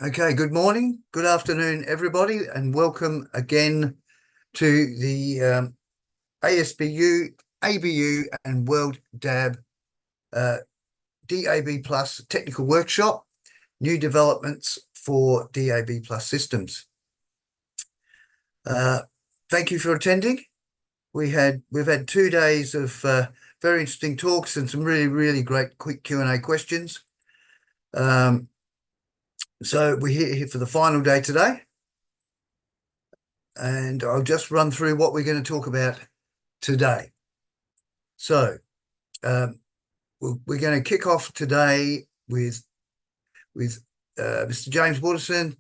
Okay, good morning, good afternoon, everybody, and welcome again to the ASBU, ABU, and WorldDAB DAB Plus Technical Workshop, New Developments for DAB Plus Systems. Thank you for attending. We've had 2 days of very interesting talks and some really great quick Q&A questions. So we're here for the final day today, and I'll just run through what we're going to talk about today. So we're going to kick off today with Mr. James Waterson,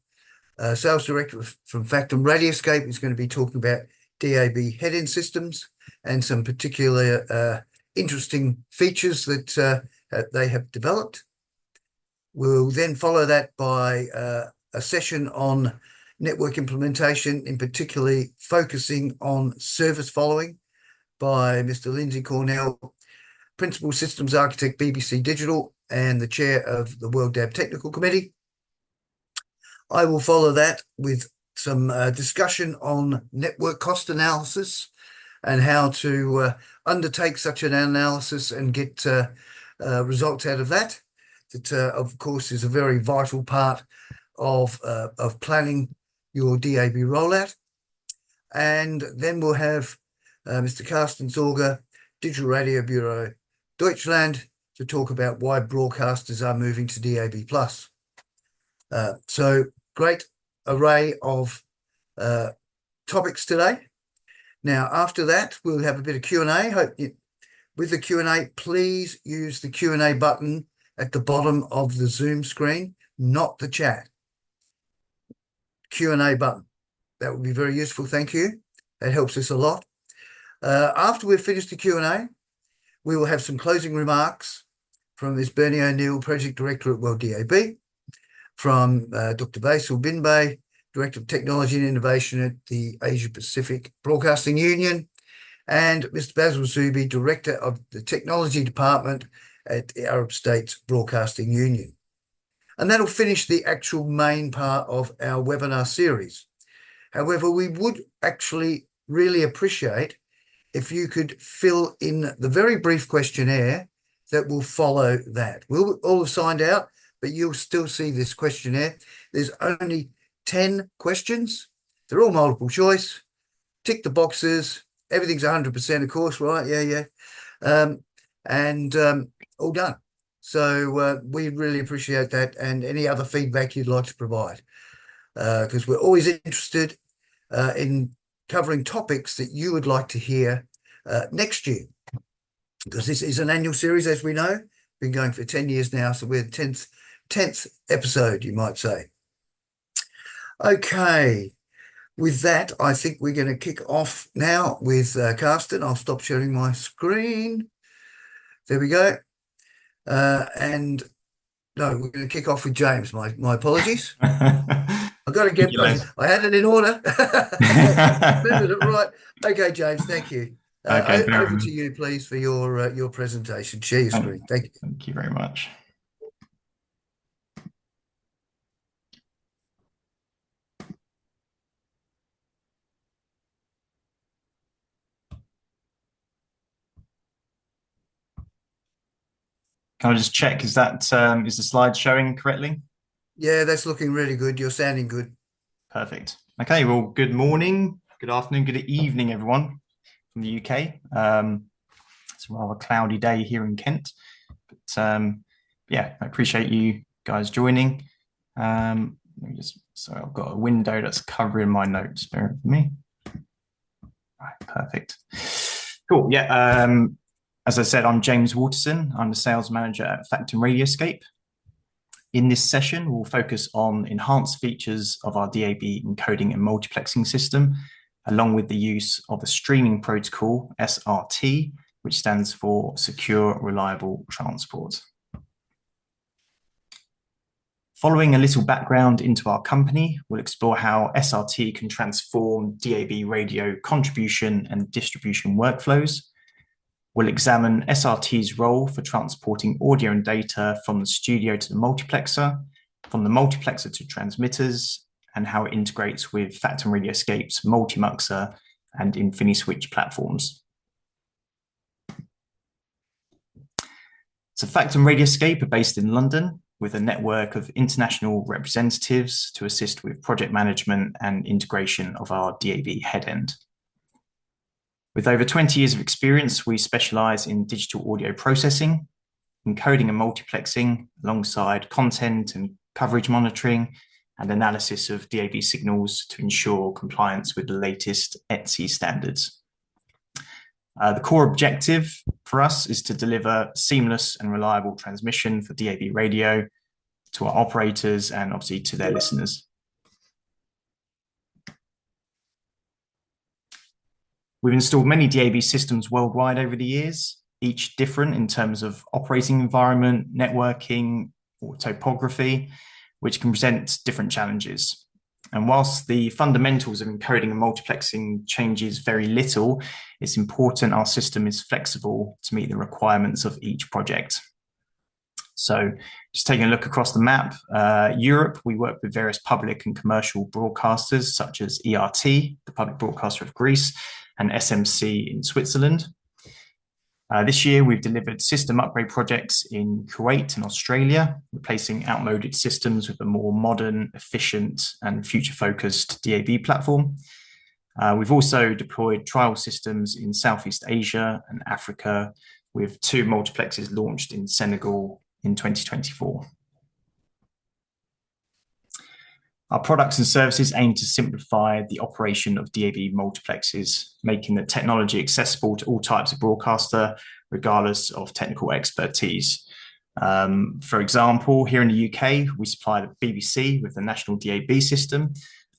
Sales Director from Factum Radioscape, who's going to be talking about DAB headend systems and some particular interesting features that they have developed. We'll then follow that by a session on network implementation, in particularly focusing on service following by Mr. Lindsay, Cornell, Principal Systems Architect, BBC Digital, and the Chair of the WorldDAB Technical Committee. I will follow that with some discussion on network cost analysis and how to undertake such an analysis and get results out of that. That, of course, is a very vital part of planning your DAB rollout. And then we'll have Mr. Carsten Sorger, Digital Radio Bureau Deutschland, to talk about why broadcasters are moving to DAB+. So great array of topics today. Now, after that, we'll have a bit of Q&A. With the Q&A, please use the Q&A button at the bottom of the Zoom screen, not the chat. Q&A button. That would be very useful. Thank you. That helps us a lot. After we've finished the Q&A, we will have some closing remarks from Ms. Bernie O'Neill, Project Director at WorldDAB, from Dr. Basil Binbay, Director of Technology and Innovation at the Asia Pacific Broadcasting Union, and Mr. Basil Zubi, Director of the Technology Department at the Arab States Broadcasting Union. And that'll finish the actual main part of our webinar series. However, we would actually really appreciate if you could fill in the very brief questionnaire that will follow that. We'll all have signed out, but you'll still see this questionnaire. There's only 10 questions. They're all multiple choice. Tick the boxes. Everything's 100%, of course, right? Yeah. All done. So we really appreciate that, and any other feedback you'd like to provide, because we're always interested in covering topics that you would like to hear next year, because this is an annual series, as we know. Been going for 10 years now, so we're the 10th episode, you might say. Okay, with that, I think we're going to kick off now with Carsten. I'll stop sharing my screen. There we go. And no, we're going to kick off with James. My apologies. I've got to get. I had it in order. Right. Okay, James. Thank you. Okay, over to you, please, for your presentation. Share your screen. Thank you. Thank you very much. Can I just check, is the slide showing correctly? Yeah, that's looking really good. You're sounding good. Perfect. Okay, well, good morning, good afternoon, good evening, everyone from the UK. It's a rather cloudy day here in Kent, but yeah, I appreciate you guys joining. So I've got a window that's covering my notes. Bear with me. Right, perfect. Cool. Yeah. As I said, I'm James Waterson. I'm the sales manager at Factum Radioscape. In this session, we'll focus on enhanced features of our DAB encoding and multiplexing system, along with the use of the streaming protocol, SRT, which stands for Secure Reliable Transport. Following a little background into our company, we'll explore how SRT can transform DAB radio contribution and distribution workflows. We'll examine SRT's role for transporting audio and data from the studio to the multiplexer, from the multiplexer to transmitters, and how it integrates with Factum Radioscape's multimuxer and InfiniSwitch platforms. So Factum Radioscape are based in London with a network of international representatives to assist with project management and integration of our DAB headend. With over 20 years of experience, we specialize in digital audio processing, encoding and multiplexing alongside content and coverage monitoring and analysis of DAB signals to ensure compliance with the latest ETSI standards. The core objective for us is to deliver seamless and reliable transmission for DAB radio to our operators and obviously to their listeners. We've installed many DAB systems worldwide over the years, each different in terms of operating environment, networking, or topography, which can present different challenges. And whilst the fundamentals of encoding and multiplexing changes very little, it's important our system is flexible to meet the requirements of each project. So just taking a look across the map, Europe, we work with various public and commercial broadcasters such as ERT, the public broadcaster of Greece, and SMC in Switzerland. This year, we've delivered system upgrade projects in Kuwait and Australia, replacing outmoded systems with a more modern, efficient, and future-focused DAB platform. We've also deployed trial systems in Southeast Asia and Africa, with 2 multiplexes launched in Senegal in 2024. Our products and services aim to simplify the operation of DAB multiplexes, making the technology accessible to all types of broadcaster, regardless of technical expertise. For example, here in the UK, we supply the BBC with the national DAB system,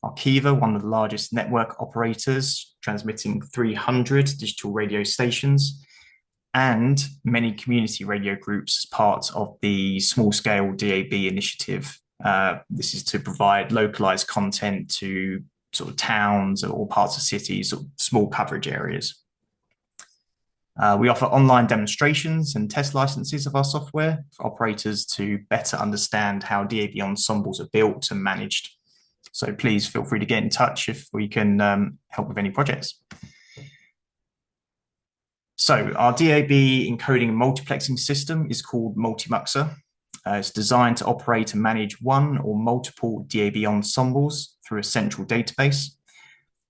Arqiva, one of the largest network operators, transmitting 300 digital radio stations, and many community radio groups as part of the small-scale DAB initiative. This is to provide localized content to sort of towns or parts of cities or small coverage areas. We offer online demonstrations and test licenses of our software for operators to better understand how DAB ensembles are built and managed. So please feel free to get in touch if we can help with any projects. So our DAB encoding and multiplexing system is called multimuxer. It's designed to operate and manage one or multiple DAB ensembles through a central database.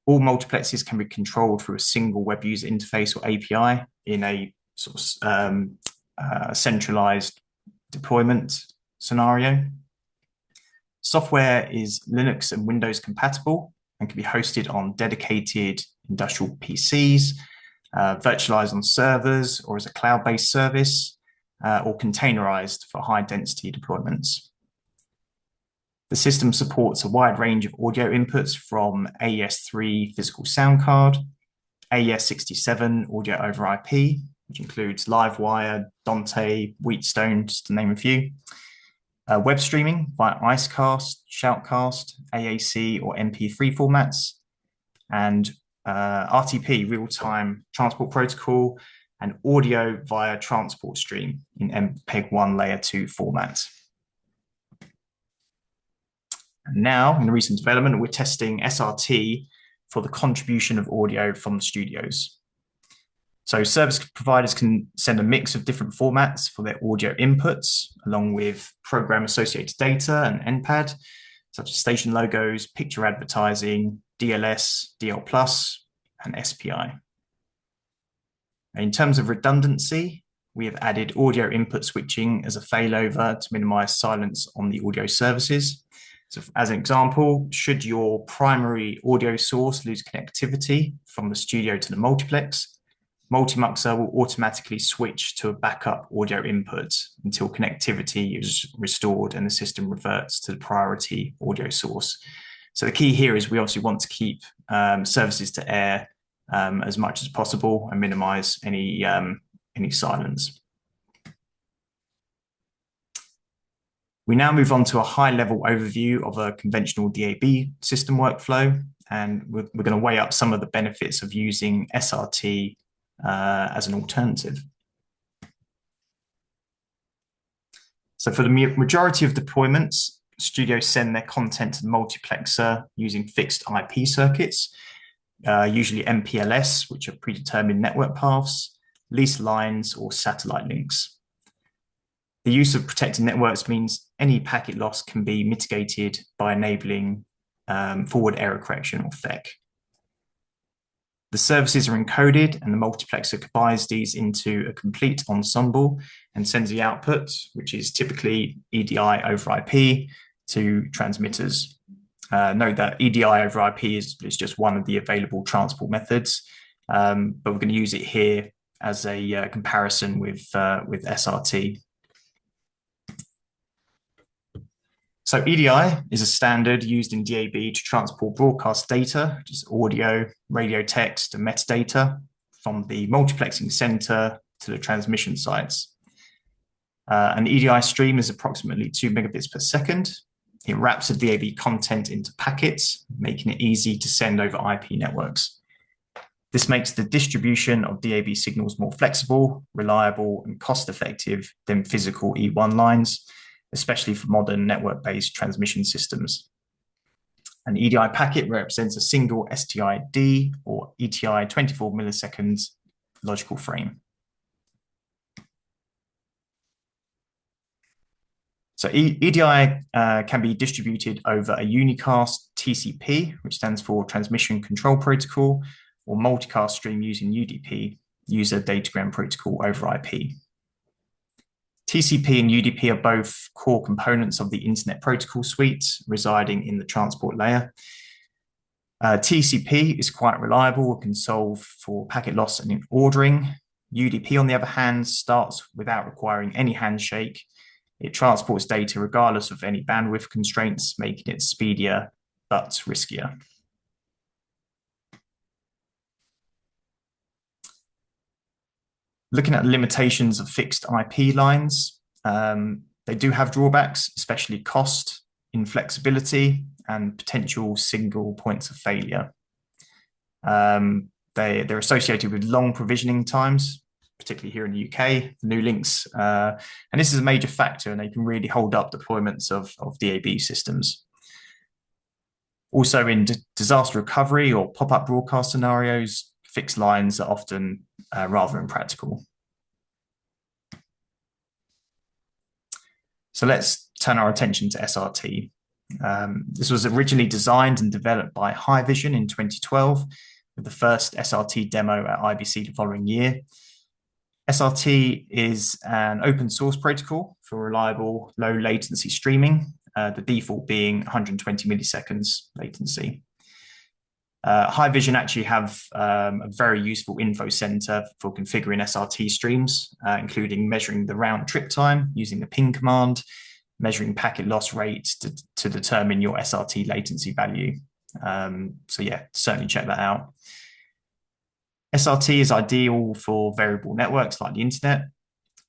All multiplexes can be controlled through a single web user interface or API in a sort of centralized deployment scenario. Software is Linux and Windows compatible and can be hosted on dedicated industrial PCs, virtualized on servers or as a cloud-based service, or containerized for high-density deployments. The system supports a wide range of audio inputs from AES-3 physical sound card, AES-67 audio over IP, which includes Livewire, Dante, Wheatstone, just to name a few, web streaming via Icecast, Shoutcast, AAC or MP3 formats, and RTP, real-time transport protocol, and audio via transport stream in MPEG-1 layer 2 format. And now, in the recent development, we're testing SRT for the contribution of audio from the studios. So service providers can send a mix of different formats for their audio inputs, along with program-associated data and NPAD, such as station logos, picture advertising, DLS, DL+, and SPI. In terms of redundancy, we have added audio input switching as a failover to minimize silence on the audio services. So as an example, should your primary audio source lose connectivity from the studio to the multiplex, multimuxer will automatically switch to a backup audio input until connectivity is restored and the system reverts to the priority audio source. So the key here is we obviously want to keep services to air as much as possible and minimize any silence. We now move on to a high-level overview of a conventional DAB system workflow, and we're going to weigh up some of the benefits of using SRT as an alternative. So for the majority of deployments, studios send their content to the multiplexer using fixed IP circuits, usually MPLS, which are predetermined network paths, leased lines, or satellite links. The use of protected networks means any packet loss can be mitigated by enabling forward error correction, or FEC. The services are encoded, and the multiplexer combines these into a complete ensemble and sends the output, which is typically EDI over IP, to transmitters. Note that EDI over IP is just one of the available transport methods, but we're going to use it here as a comparison with SRT. So EDI is a standard used in DAB to transport broadcast data, just audio, radio text, and metadata from the multiplexing center to the transmission sites. An EDI stream is approximately 2 megabits per second. It wraps the DAB content into packets, making it easy to send over IP networks. This makes the distribution of DAB signals more flexible, reliable, and cost-effective than physical E1 lines, especially for modern network-based transmission systems. An EDI packet represents a single STID or ETI 24 milliseconds logical frame. So EDI can be distributed over a unicast TCP, which stands for Transmission Control Protocol, or multicast stream using UDP, User Datagram Protocol over IP. TCP and UDP are both core components of the Internet Protocol suite residing in the transport layer. TCP is quite reliable and can solve for packet loss and ordering. UDP, on the other hand, starts without requiring any handshake. It transports data regardless of any bandwidth constraints, making it speedier but riskier. Looking at the limitations of fixed IP lines, they do have drawbacks, especially cost, inflexibility, and potential single points of failure. They're associated with long provisioning times, particularly here in the UK, the new links. And this is a major factor, and they can really hold up deployments of DAB systems. Also, in disaster recovery or pop-up broadcast scenarios, fixed lines are often rather impractical. So let's turn our attention to SRT. This was originally designed and developed by Haivision in 2012, with the first SRT demo at IBC the following year. SRT is an open source protocol for reliable low latency streaming, the default being 120 milliseconds latency. Haivision actually have a very useful info center for configuring SRT streams, including measuring the round trip time using the ping command, measuring packet loss rates to determine your SRT latency value. So yeah, certainly check that out. SRT is ideal for variable networks like the internet.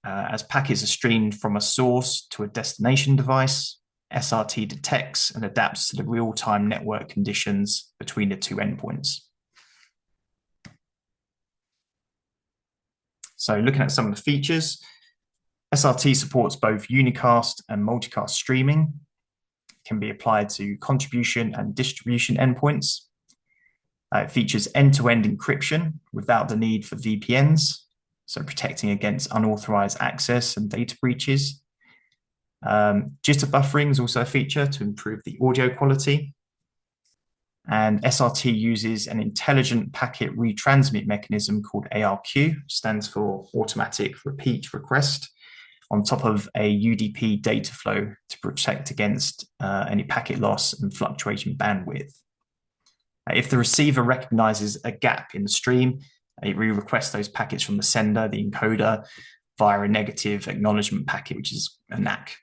As packets are streamed from a source to a destination device, SRT detects and adapts to the real-time network conditions between the two endpoints. So looking at some of the features, SRT supports both unicast and multicast streaming. It can be applied to contribution and distribution endpoints. It features end-to-end encryption without the need for VPNs, so protecting against unauthorized access and data breaches. Jitter buffering is also a feature to improve the audio quality. And SRT uses an intelligent packet retransmit mechanism called ARQ, stands for Automatic Repeat Request, on top of a UDP data flow to protect against any packet loss and fluctuating bandwidth. If the receiver recognizes a gap in the stream, it re-requests those packets from the sender, the encoder, via a negative acknowledgement packet, which is a NAC.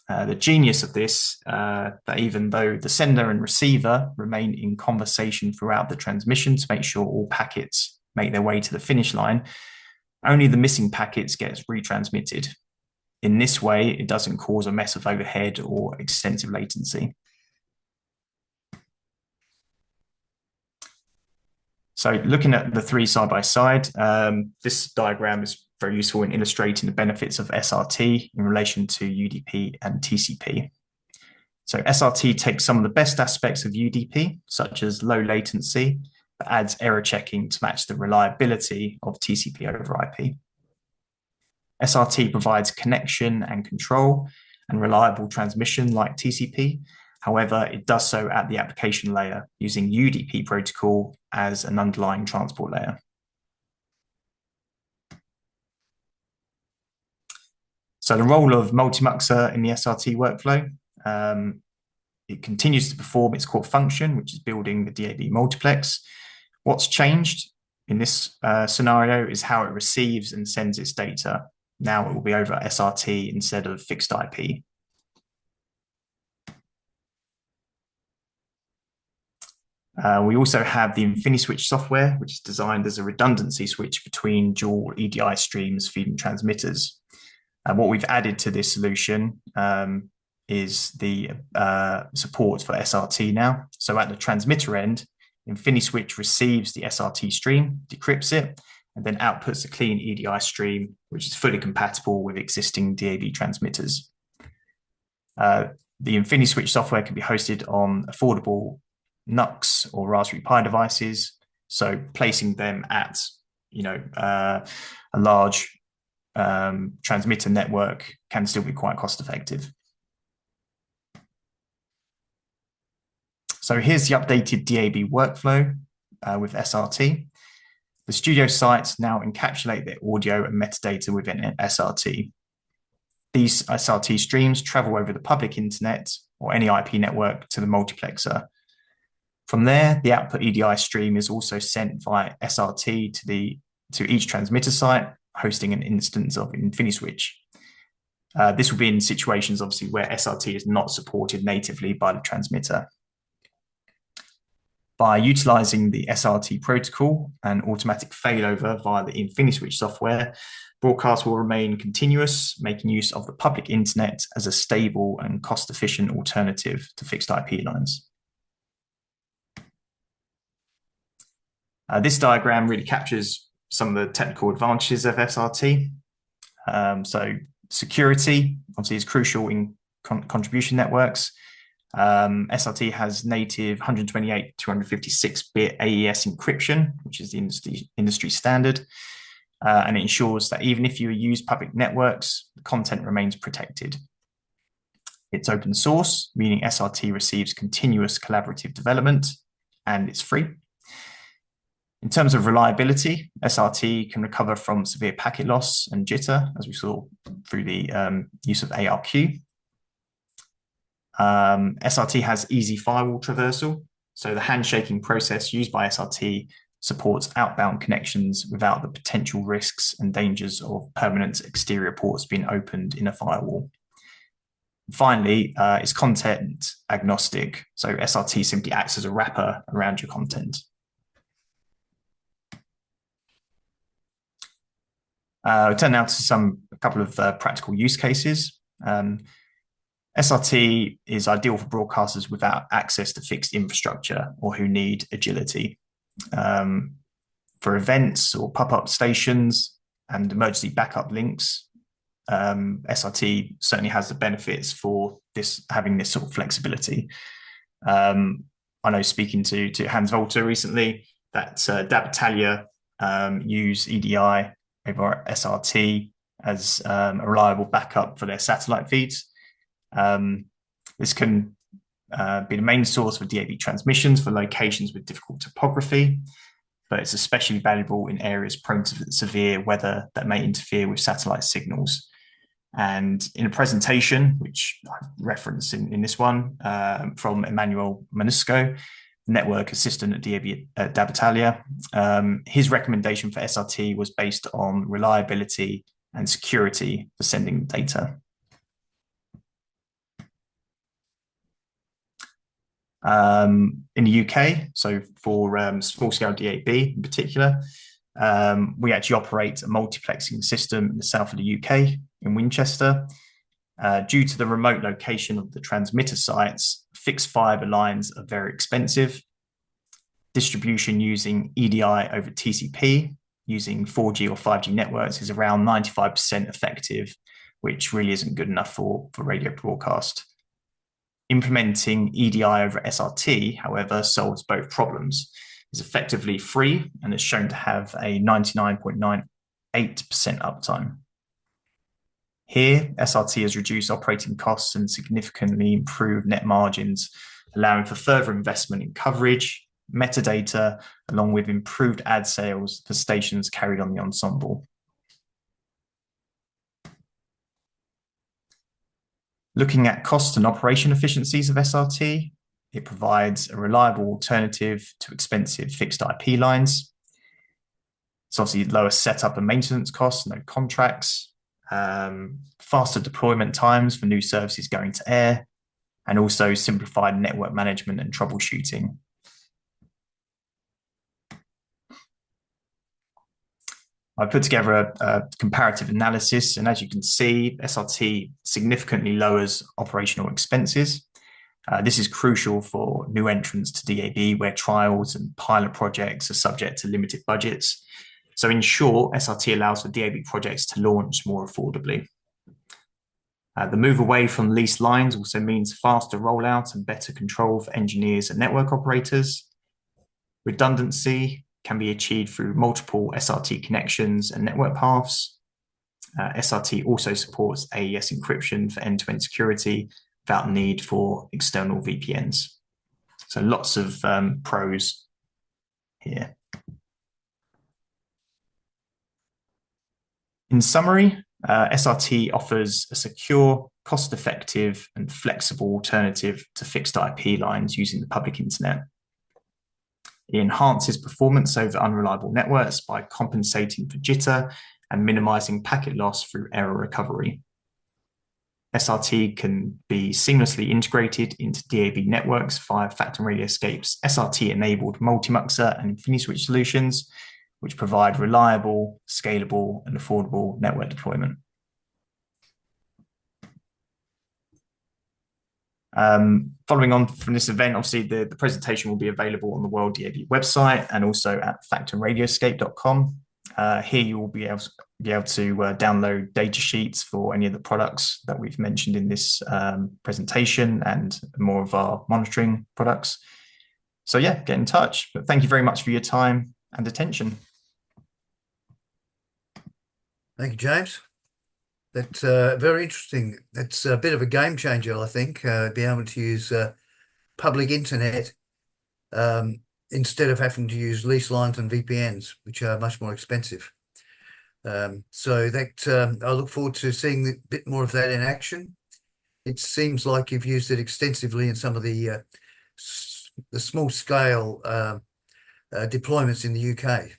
The genius of this, that even though the sender and receiver remain in conversation throughout the transmission to make sure all packets make their way to the finish line, only the missing packets gets retransmitted. In this way, it doesn't cause a mess of overhead or extensive latency. So looking at the three side by side, this diagram is very useful in illustrating the benefits of SRT in relation to UDP and TCP. So SRT takes some of the best aspects of UDP, such as low latency, but adds error checking to match the reliability of TCP over IP. SRT provides connection and control and reliable transmission like TCP. However, it does so at the application layer using UDP protocol as an underlying transport layer. So the role of multimuxer in the SRT workflow, it continues to perform its core function, which is building the DAB multiplex. What's changed in this scenario is how it receives and sends its data. Now it will be over SRT instead of fixed IP. We also have the InfiniSwitch software, which is designed as a redundancy switch between dual EDI streams feeding transmitters. What we've added to this solution is the support for SRT now. So at the transmitter end, InfiniSwitch receives the SRT stream, decrypts it, and then outputs a clean EDI stream, which is fully compatible with existing DAB transmitters. The InfiniSwitch software can be hosted on affordable NUCs or Raspberry Pi devices, so placing them at a large transmitter network can still be quite cost effective. So here's the updated DAB workflow with SRT. The studio sites now encapsulate their audio and metadata within SRT. These SRT streams travel over the public internet or any IP network to the multiplexer. From there, the output EDI stream is also sent via SRT to each transmitter site, hosting an instance of InfiniSwitch. This will be in situations, obviously, where SRT is not supported natively by the transmitter. By utilizing the SRT protocol and automatic failover via the InfiniSwitch software, broadcasts will remain continuous, making use of the public internet as a stable and cost-efficient alternative to fixed IP lines. This diagram really captures some of the technical advantages of SRT. So security, obviously, is crucial in contribution networks. SRT has native 128 to 256-bit AES encryption, which is the industry standard. And it ensures that even if you use public networks, the content remains protected. It's open source, meaning SRT receives continuous collaborative development, and it's free. In terms of reliability, SRT can recover from severe packet loss and jitter, as we saw through the use of ARQ. SRT has easy firewall traversal, so the handshaking process used by SRT supports outbound connections without the potential risks and dangers of permanent exterior ports being opened in a firewall. Finally, it's content agnostic, so SRT simply acts as a wrapper around your content. I'll turn now to a couple of practical use cases. SRT is ideal for broadcasters without access to fixed infrastructure or who need agility. For events or pop-up stations and emergency backup links, SRT certainly has the benefits for having this sort of flexibility. I know, speaking to Hans Volter recently, that DAB Italia use EDI over SRT as a reliable backup for their satellite feeds. This can be the main source for DAB transmissions for locations with difficult topography, but it's especially valuable in areas prone to severe weather that may interfere with satellite signals. And in a presentation, which I referenced in this one, from Emmanuel Manusco, network assistant at DAB Italia, his recommendation for SRT was based on reliability and security for sending data. In the UK, so for small-scale DAB in particular, we actually operate a multiplexing system in the south of the UK, in Winchester. Due to the remote location of the transmitter sites, fixed fiber lines are very expensive. Distribution using EDI over TCP, using 4G or 5G networks, is around 95% effective, which really isn't good enough for radio broadcast. Implementing EDI over SRT, however, solves both problems. It's effectively free and is shown to have a 99.98% uptime. Here, SRT has reduced operating costs and significantly improved net margins, allowing for further investment in coverage, metadata, along with improved ad sales for stations carried on the ensemble. Looking at cost and operation efficiencies of SRT, it provides a reliable alternative to expensive fixed IP lines. It's obviously lower setup and maintenance costs, no contracts, faster deployment times for new services going to air, and also simplified network management and troubleshooting. I put together a comparative analysis, and as you can see, SRT significantly lowers operational expenses. This is crucial for new entrants to DAB, where trials and pilot projects are subject to limited budgets. So in short, SRT allows for DAB projects to launch more affordably. The move away from leased lines also means faster rollout and better control for engineers and network operators. Redundancy can be achieved through multiple SRT connections and network paths. SRT also supports AES encryption for end-to-end security without need for external VPNs. So lots of pros here. In summary, SRT offers a secure, cost-effective, and flexible alternative to fixed IP lines using the public internet. It enhances performance over unreliable networks by compensating for jitter and minimizing packet loss through error recovery. SRT can be seamlessly integrated into DAB networks via Factum Radioscape's SRT-enabled multimuxer and InfiniSwitch solutions, which provide reliable, scalable, and affordable network deployment. Following on from this event, obviously the presentation will be available on the WorldDAB website and also at factumradioscape.com. Here you will be able to download data sheets for any of the products that we've mentioned in this presentation and more of our monitoring products. So yeah, get in touch. But thank you very much for your time and attention. Thank you, James. That's very interesting. That's a bit of a game changer, I think, being able to use public internet instead of having to use lease lines and VPNs, which are much more expensive. So that I look forward to seeing a bit more of that in action. It seems like you've used it extensively in some of the small scale deployments in the UK.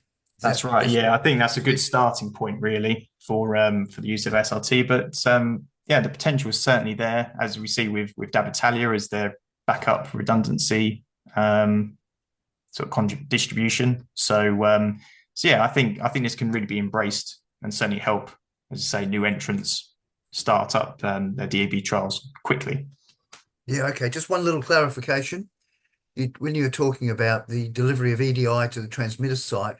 That's right. Yeah, I think that's a good starting point, really, for the use of SRT. But yeah, the potential is certainly there, as we see with DAB Italia as their backup redundancy sort of distribution. So yeah, I think this can really be embraced and certainly help, as I say, new entrants start up their DAB trials quickly. Yeah. Okay. Just one little clarification. When you were talking about the delivery of EDI to the transmitter site,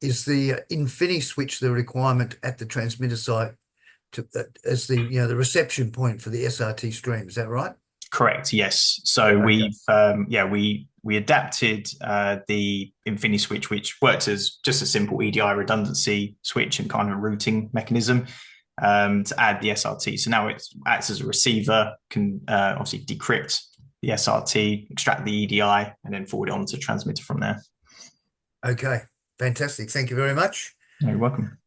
is the InfiniSwitch the requirement at the transmitter site as the the reception point for the SRT stream? Is that right? Correct. Yes. So okay. we adapted the InfiniSwitch, which worked as just a simple EDI redundancy switch and kind of a routing mechanism to add the SRT. So now it acts as a receiver, can obviously decrypt the SRT, extract the EDI, and then forward it on to transmitter from there. Okay. Fantastic. Thank you very much. You're welcome.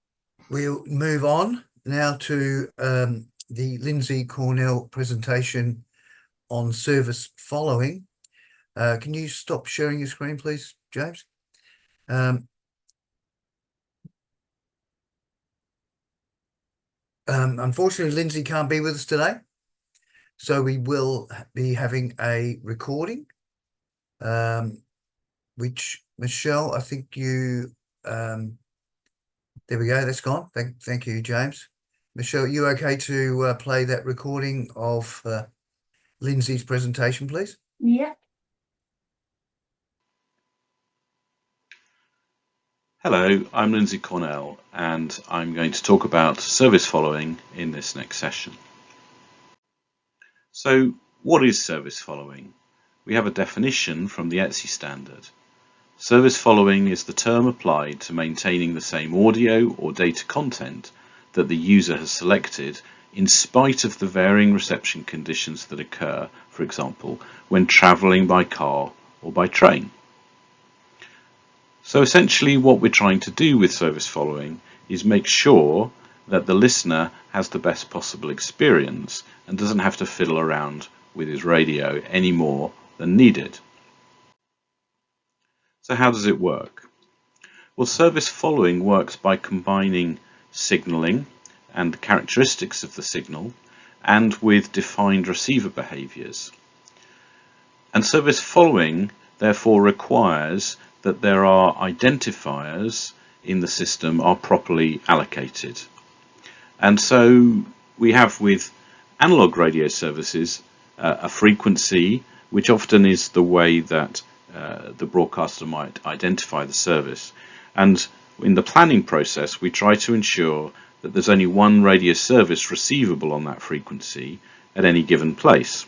We'll move on now to the Lindsay Cornell presentation on service following. Can you stop sharing your screen, please, James? Unfortunately, Lindsay can't be with us today, so we will be having a recording, which Michelle, I think you, there we go, that's gone. Thank you, James. Michelle, you okay to play that recording of Lindsay's presentation, please? Yeah. Hello, I'm Lindsay Cornell, and I'm going to talk about service following in this next session. So What is service following? We have a definition from the ETSI standard. Service following is the term applied to maintaining the same audio or data content that the user has selected in spite of the varying reception conditions that occur, for example, when travelling by car or by train. So essentially what we're trying to do with service following is make sure that the listener has the best possible experience and doesn't have to fiddle around with his radio any more than needed. So how does it work? Well, service following works by combining signalling and the characteristics of the signal and with defined receiver behaviors. And service following therefore requires that there are identifiers in the system are properly allocated. And so we have with analog radio services a frequency which often is the way that the broadcaster might identify the service. And in the planning process we try to ensure that there's only one radio service receivable on that frequency at any given place.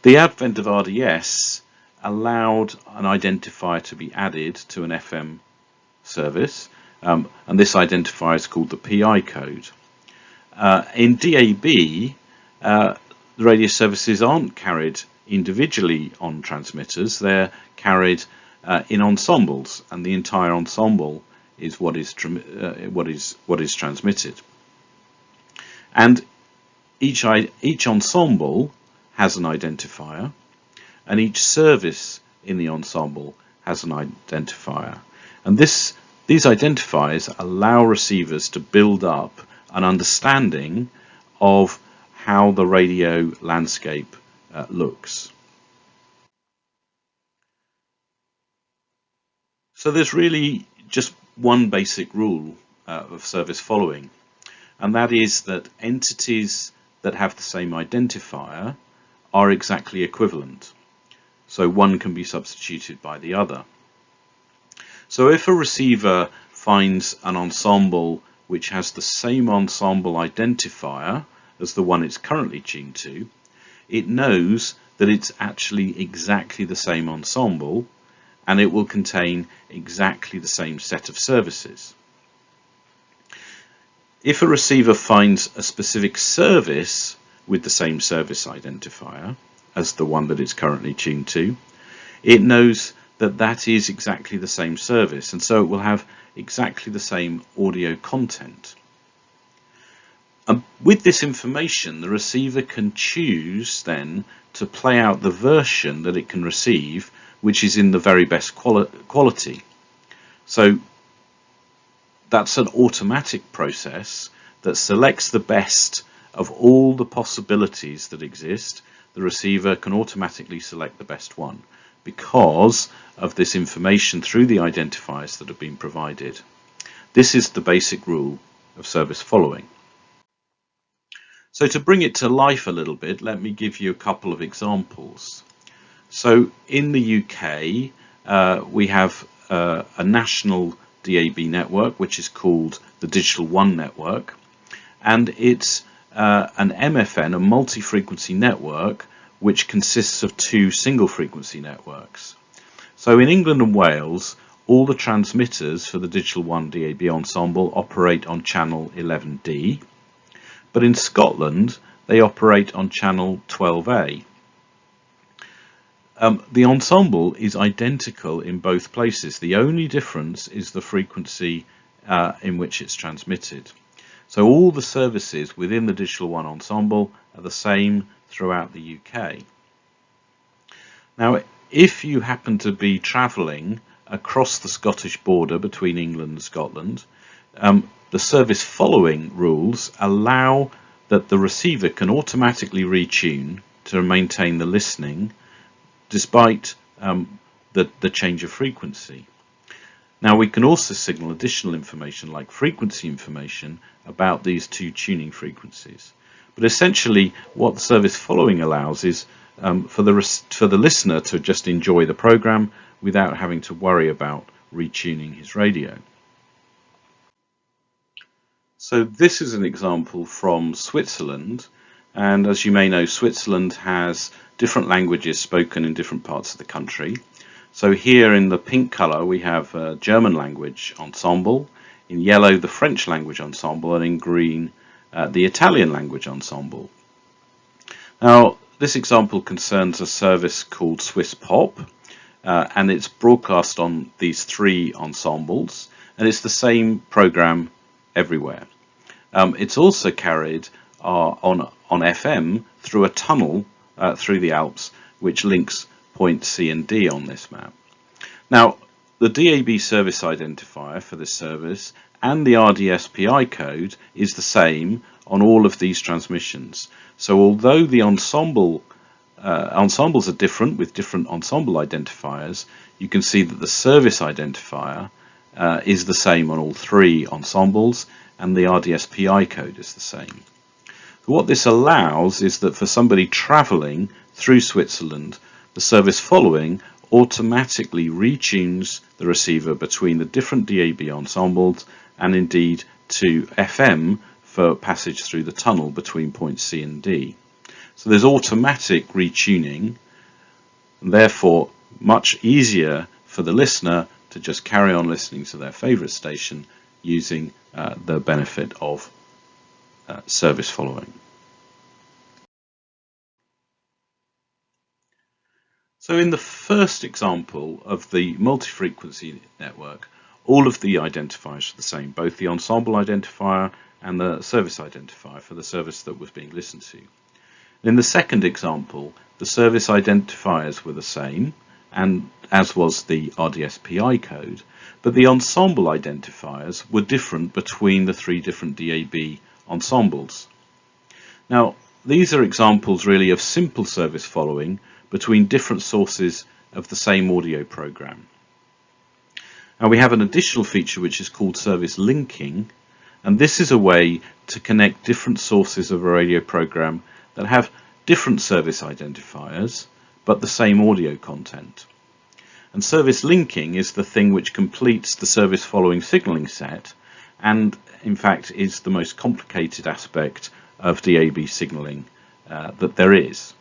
The advent of RDS allowed an identifier to be added to an FM service, and this identifier is called the PI code. In DAB, the radio services aren't carried individually on transmitters, they're carried in ensembles, and the entire ensemble is what is transmitted. And each ensemble has an identifier, and each service in the ensemble has an identifier. And these identifiers allow receivers to build up an understanding of how the radio landscape looks. So there's really just one basic rule of service following, and that is that entities that have the same identifier are exactly equivalent. So one can be substituted by the other. So if a receiver finds an ensemble which has the same ensemble identifier as the one it's currently tuned to, it knows that it's actually exactly the same ensemble, and it will contain exactly the same set of services. If a receiver finds a specific service with the same service identifier as the one that it's currently tuned to, it knows that that is exactly the same service, and so it will have exactly the same audio content. And with this information, the receiver can choose then to play out the version that it can receive, which is in the very best quality. So that's an automatic process that selects the best of all the possibilities that exist. The receiver can automatically select the best one because of this information through the identifiers that have been provided. This is the basic rule of service following. So to bring it to life a little bit, let me give you a couple of examples. So in the UK, we have a national DAB network which is called the Digital One network, and it's an MFN, a multi-frequency network, which consists of two single frequency networks. So in England and Wales, all the transmitters for the Digital One DAB ensemble operate on channel 11D, but in Scotland they operate on channel 12A. The ensemble is identical in both places. The only difference is the frequency in which it's transmitted. So all the services within the Digital One ensemble are the same throughout the UK. Now, if you happen to be travelling across the Scottish border between England and Scotland, the service following rules allow that the receiver can automatically retune to maintain the listening despite the change of frequency. Now we can also signal additional information like frequency information about these two tuning frequencies. But essentially what the service following allows is for the listener to just enjoy the program without having to worry about retuning his radio. So this is an example from Switzerland, And as you may know, Switzerland has different languages spoken in different parts of the country. So here in the pink color, we have a German language ensemble, in yellow, the French language ensemble, and in green, the Italian language ensemble. Now, this example concerns a service called Swiss Pop, and it's broadcast on these three ensembles, and it's the same program everywhere. It's also carried on FM through a tunnel through the Alps, which links points C and D on this map. Now, the DAB service identifier for this service and the RDSPI code is the same on all of these transmissions. So although the ensembles are different with different ensemble identifiers, you can see that the service identifier is the same on all three ensembles, and the RDSPI code is the same. What this allows is that for somebody traveling through Switzerland, the service following automatically retunes the receiver between the different DAB ensembles and indeed to FM for passage through the tunnel between points C and D. So there's automatic retuning, and therefore much easier for the listener to just carry on listening to their favorite station using the benefit of service following. So in the first example of the multi-frequency network, all of the identifiers are the same, both the ensemble identifier and the service identifier for the service that was being listened to. In the second example, the service identifiers were the same, and as was the RDSPI code, but the ensemble identifiers were different between the three different DAB ensembles. Now, these are examples really of simple service following between different sources of the same audio program. Now we have an additional feature which is called service linking, and this is a way to connect different sources of a radio program that have different service identifiers but the same audio content. And service linking is the thing which completes the service following signaling set, and in fact is the most complicated aspect of DAB signaling that there is.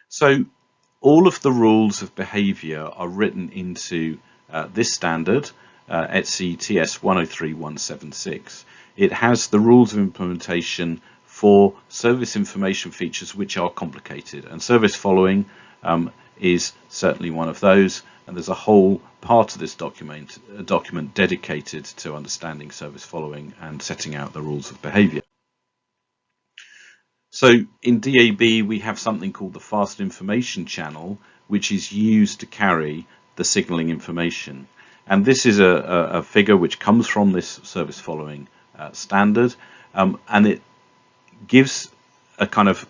So all of the rules of behavior are written into this standard, ETSI TS 103176. It has the rules of implementation for service information features which are complicated, and service following is certainly one of those, and there's a whole part of this document dedicated to understanding service following and setting out the rules of behavior. So in DAB we have something called the fast information channel, which is used to carry the signaling information, and this is a figure which comes from this service following standard, and it gives a kind of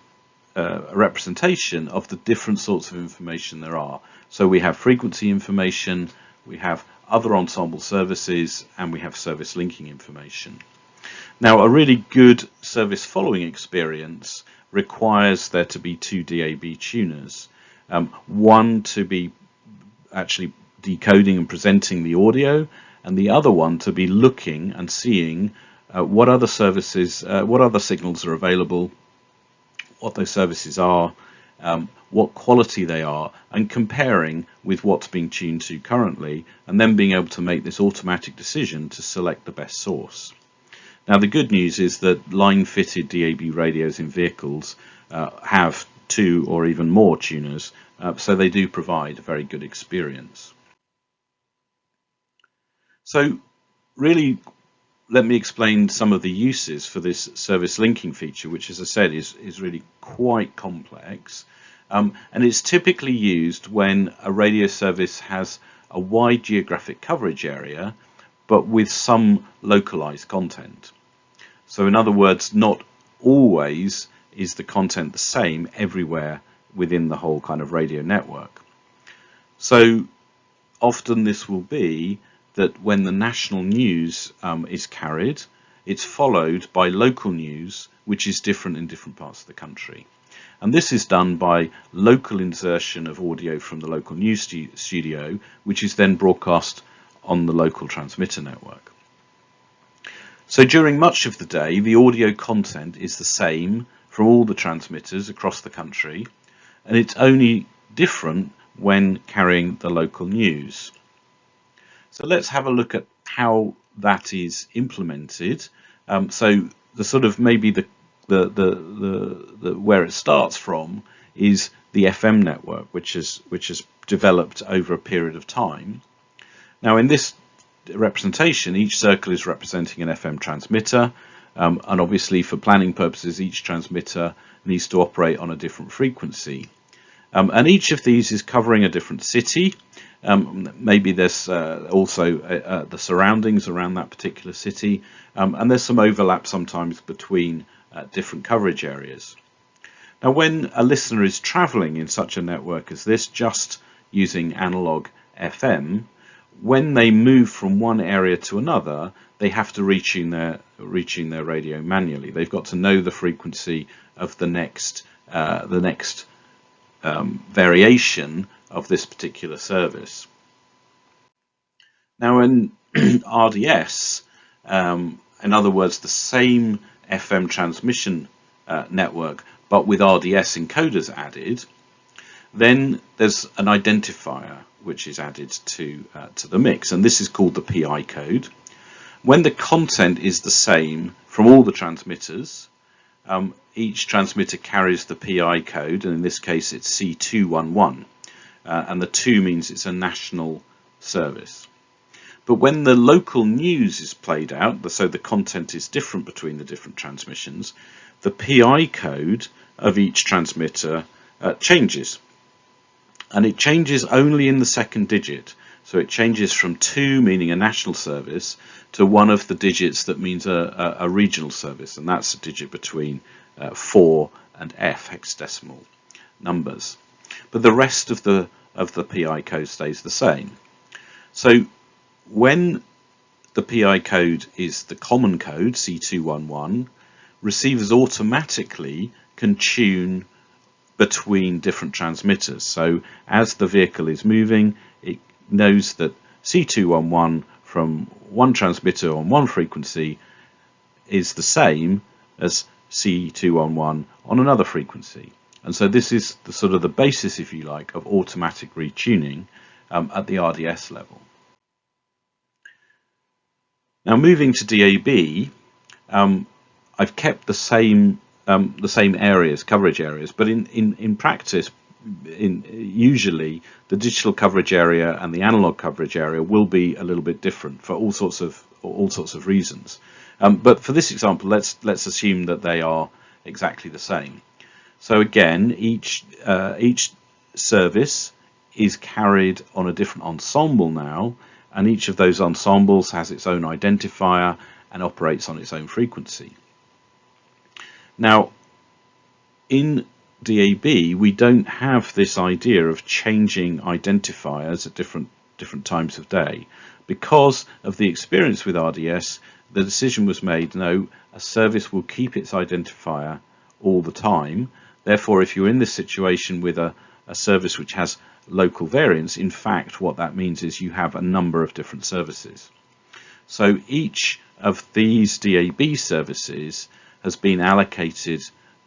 a representation of the different sorts of information there are. So we have frequency information, we have other ensemble services, and we have service linking information. Now, a really good service following experience requires there to be two DAB tuners, one to be actually decoding and presenting the audio, and the other one to be looking and seeing what other services, what other signals are available, what those services are, what quality they are, and comparing with what's being tuned to currently, and then being able to make this automatic decision to select the best source. Now the good news is that line-fitted DAB radios in vehicles have two or even more tuners, so they do provide a very good experience. So really, let me explain some of the uses for this service linking feature, which, as I said, is really quite complex. And it's typically used when a radio service has a wide geographic coverage area, but with some localized content. So in other words, not always is the content the same everywhere within the whole kind of radio network. So often this will be that when the national news is carried, it's followed by local news, which is different in different parts of the country. And this is done by local insertion of audio from the local news studio, which is then broadcast on the local transmitter network. So during much of the day, the audio content is the same from all the transmitters across the country, and it's only different when carrying the local news. So let's have a look at how that is implemented. So the sort of maybe the where it starts from is the FM network, which has developed over a period of time. Now, in this representation, each circle is representing an FM transmitter, and obviously for planning purposes, each transmitter needs to operate on a different frequency. And each of these is covering a different city. Maybe there's also the surroundings around that particular city, and there's some overlap sometimes between different coverage areas. Now, when a listener is traveling in such a network as this, just using analog FM, when they move from one area to another, they have to retune their radio manually. They've got to know the frequency of the next variation of this particular service. Now, in RDS, in other words, the same FM transmission network, but with RDS encoders added, then there's an identifier which is added to the mix, and this is called the PI code. When the content is the same from all the transmitters, each transmitter carries the PI code, and in this case it's C211, and the 2 means it's a national service. But when the local news is played out, so the content is different between the different transmissions, the PI code of each transmitter changes. And it changes only in the second digit. So it changes from 2, meaning a national service, to one of the digits that means a regional service, and that's a digit between 4 and F hexadecimal numbers. But the rest of the PI code stays the same. So when the PI code is the common code, C211, receivers automatically can tune between different transmitters. So as the vehicle is moving, it knows that C211 from one transmitter on one frequency is the same as C211 on another frequency. And so this is the sort of the basis, if you like, of automatic retuning at the RDS level. Now, moving to DAB, I've kept the same areas, coverage areas, but in practice, usually the digital coverage area and the analog coverage area will be a little bit different for all sorts of reasons. But for this example, let's assume that they are exactly the same. So again, each service is carried on a different ensemble now, and each of those ensembles has its own identifier and operates on its own frequency. Now, in DAB, we don't have this idea of changing identifiers at different times of day. Because of the experience with RDS, the decision was made, no, a service will keep its identifier all the time. Therefore, if you're in this situation with a service which has local variance, in fact, what that means is you have a number of different services. So each of these DAB services has been allocated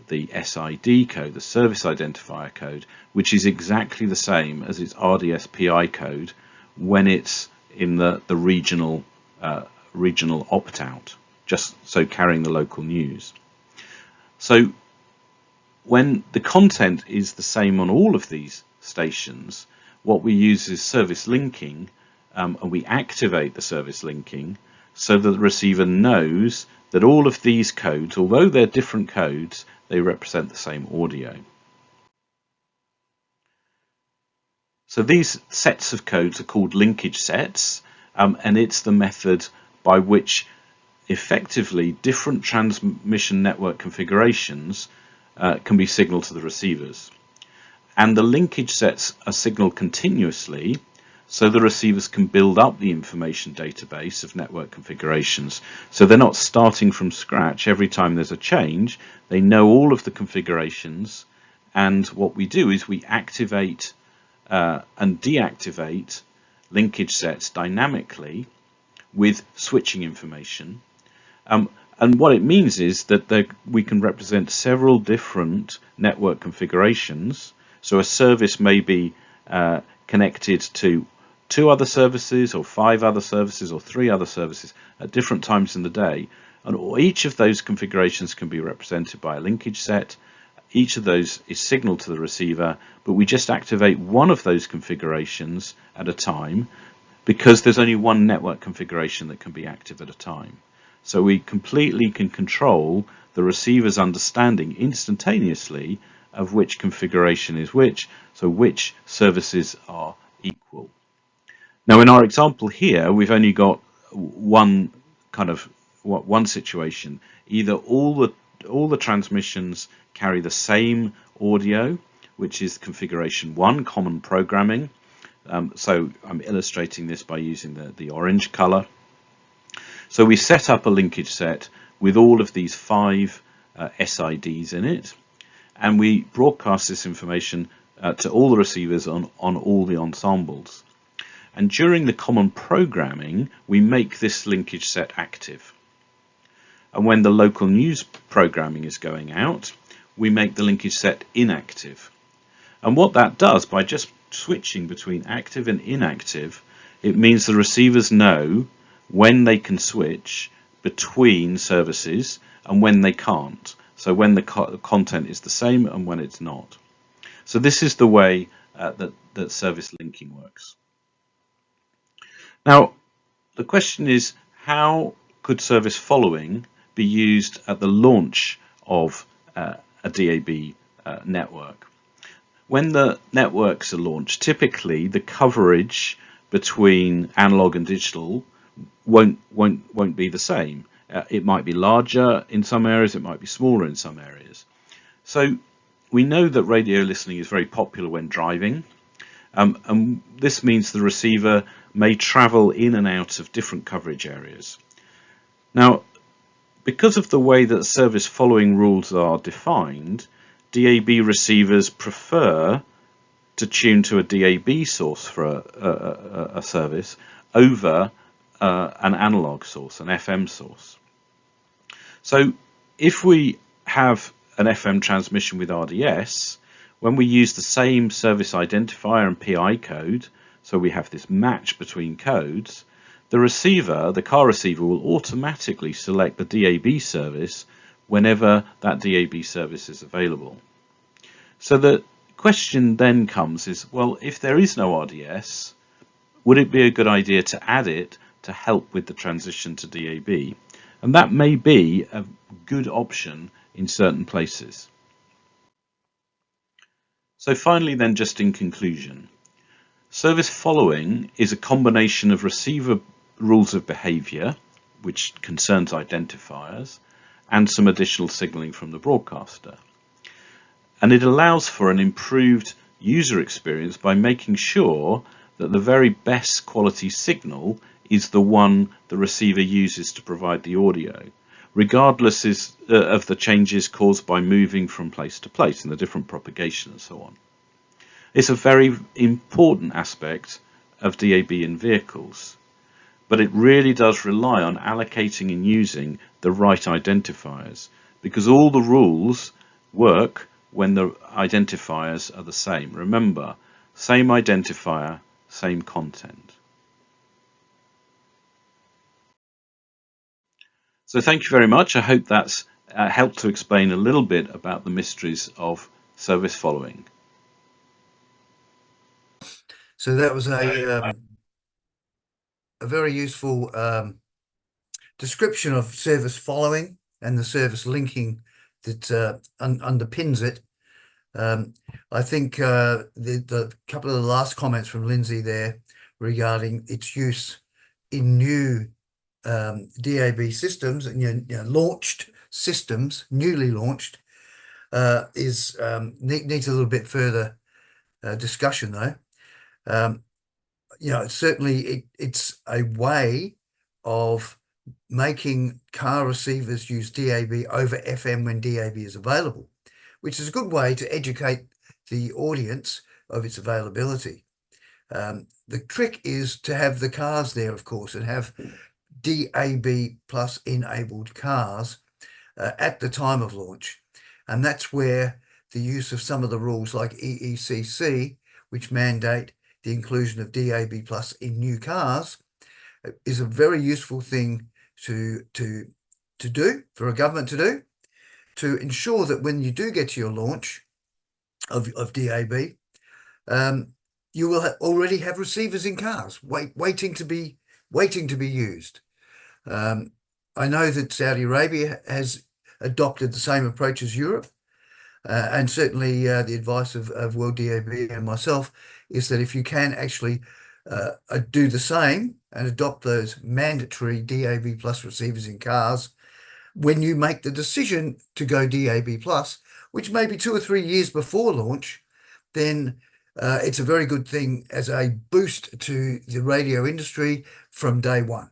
the SID code, the service identifier code, which is exactly the same as its RDS PI code when it's in the regional opt-out, just so carrying the local news. So when the content is the same on all of these stations, what we use is service linking, and we activate the service linking so that the receiver knows that all of these codes, although they're different codes, they represent the same audio. So these sets of codes are called linkage sets, and it's the method by which effectively different transmission network configurations can be signaled to the receivers. And the linkage sets are signaled continuously, so the receivers can build up the information database of network configurations. So they're not starting from scratch every time there's a change. They know all of the configurations, and what we do is we activate and deactivate linkage sets dynamically with switching information. And what it means is that we can represent several different network configurations. So a service may be connected to 2 other services or 5 other services or 3 other services at different times in the day. And each of those configurations can be represented by a linkage set. Each of those is signaled to the receiver, but we just activate one of those configurations at a time because there's only one network configuration that can be active at a time. So we completely can control the receiver's understanding instantaneously of which configuration is which, so which services are equal. Now in our example here, we've only got one situation. Either all the transmissions carry the same audio, which is configuration 1, common programming. So I'm illustrating this by using the orange color. So we set up a linkage set with all of these 5 SIDs in it, and we broadcast this information to all the receivers on all the ensembles. And during the common programming, we make this linkage set active. And when the local news programming is going out, we make the linkage set inactive. And what that does, by just switching between active and inactive, it means the receivers know when they can switch between services and when they can't. So when the content is the same and when it's not. So this is the way that service linking works. Now, the question is, how could service following be used at the launch of a DAB network? When the networks are launched, typically the coverage between analog and digital won't be the same. It might be larger in some areas, it might be smaller in some areas. So we know that radio listening is very popular when driving, and this means the receiver may travel in and out of different coverage areas. Now, because of the way that service following rules are defined, DAB receivers prefer to tune to a DAB source for a service over an analog source, an FM source. So if we have an FM transmission with RDS, when we use the same service identifier and PI code, so we have this match between codes, the receiver, the car receiver, will automatically select the DAB service whenever that DAB service is available. So the question then comes is, well, if there is no RDS, would it be a good idea to add it to help with the transition to DAB? And that may be a good option in certain places. So finally then, just in conclusion, service following is a combination of receiver rules of behavior, which concerns identifiers, and some additional signaling from the broadcaster. And it allows for an improved user experience by making sure that the very best quality signal is the one the receiver uses to provide the audio, regardless of the changes caused by moving from place to place and the different propagation and so on. It's a very important aspect of DAB in vehicles, but it really does rely on allocating and using the right identifiers, because all the rules work when the identifiers are the same. Remember, same identifier, same content. So thank you very much. I hope that's helped to explain a little bit about the mysteries of service following. So that was a very useful description of service following and the service linking that underpins it. I think the couple of the last comments from Lindsay there regarding its use in new DAB systems and launched systems, newly launched, needs a little bit further discussion though. Certainly it's a way of making car receivers use DAB over FM when DAB is available, which is a good way to educate the audience of its availability. The trick is to have the cars there, of course, and have DAB plus enabled cars at the time of launch. And that's where the use of some of the rules like EECC, which mandate the inclusion of DAB plus in new cars, is a very useful thing to do, for a government to do, to ensure that when you do get to your launch of DAB, you will already have receivers in cars waiting to be used. I know that Saudi Arabia has adopted the same approach as Europe, and certainly the advice of WorldDAB and myself is that if you can actually do the same and adopt those mandatory DAB plus receivers in cars, when you make the decision to go DAB plus, which may be 2 or 3 years before launch, then it's a very good thing as a boost to the radio industry from day one.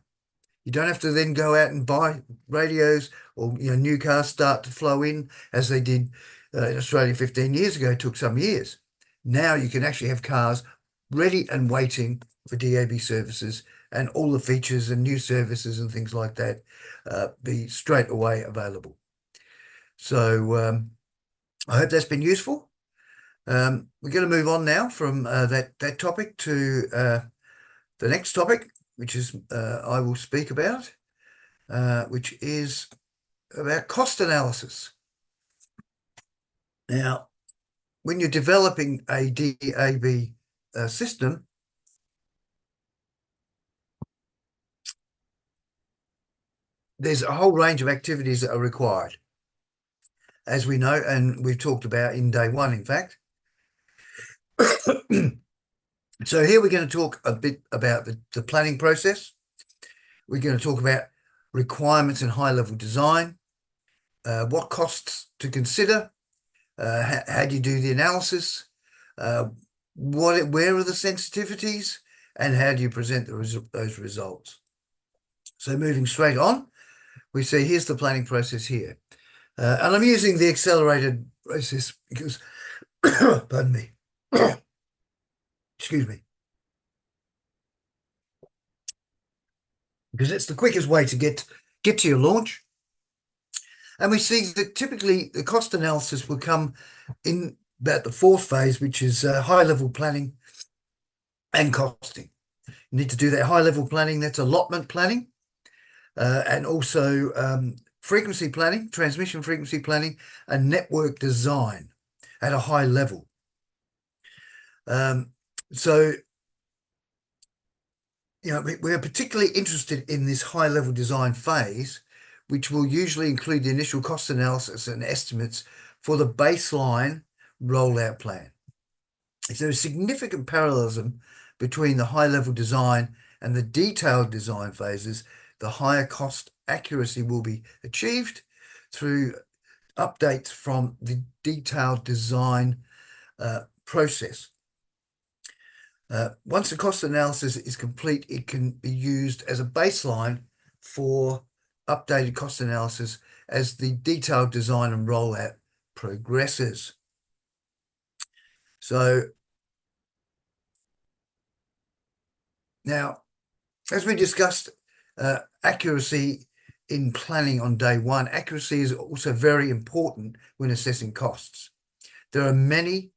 You don't have to then go out and buy radios, or new cars start to flow in as they did in Australia 15 years ago. It took some years. Now you can actually have cars ready and waiting for DAB services, and all the features and new services and things like that be straight away available. So I hope that's been useful. We're going to move on now from that topic to the next topic, which is I will speak about, which is about cost analysis. Now, when you're developing a DAB system, there's a whole range of activities that are required, as we know, and we've talked about in day one, in fact. So here we're going to talk a bit about the planning process. We're going to talk about requirements and high-level design, what costs to consider, how do you do the analysis, where are the sensitivities, and how do you present those results. So moving straight on, we see here's the planning process here. And I'm using the accelerated process because, pardon me, excuse me, because it's the quickest way to get to your launch. And we see that typically the cost analysis will come in about the fourth phase, which is high-level planning and costing. You need to do that high-level planning, that's allotment planning, and also frequency planning, transmission frequency planning, and network design at a high level. So, we're particularly interested in this high-level design phase, which will usually include the initial cost analysis and estimates for the baseline rollout plan. If there is significant parallelism between the high-level design and the detailed design phases, the higher cost accuracy will be achieved through updates from the detailed design process. Once the cost analysis is complete, it can be used as a baseline for updated cost analysis as the detailed design and rollout progresses. So now, as we discussed, accuracy in planning on day one, accuracy is also very important when assessing costs. There are many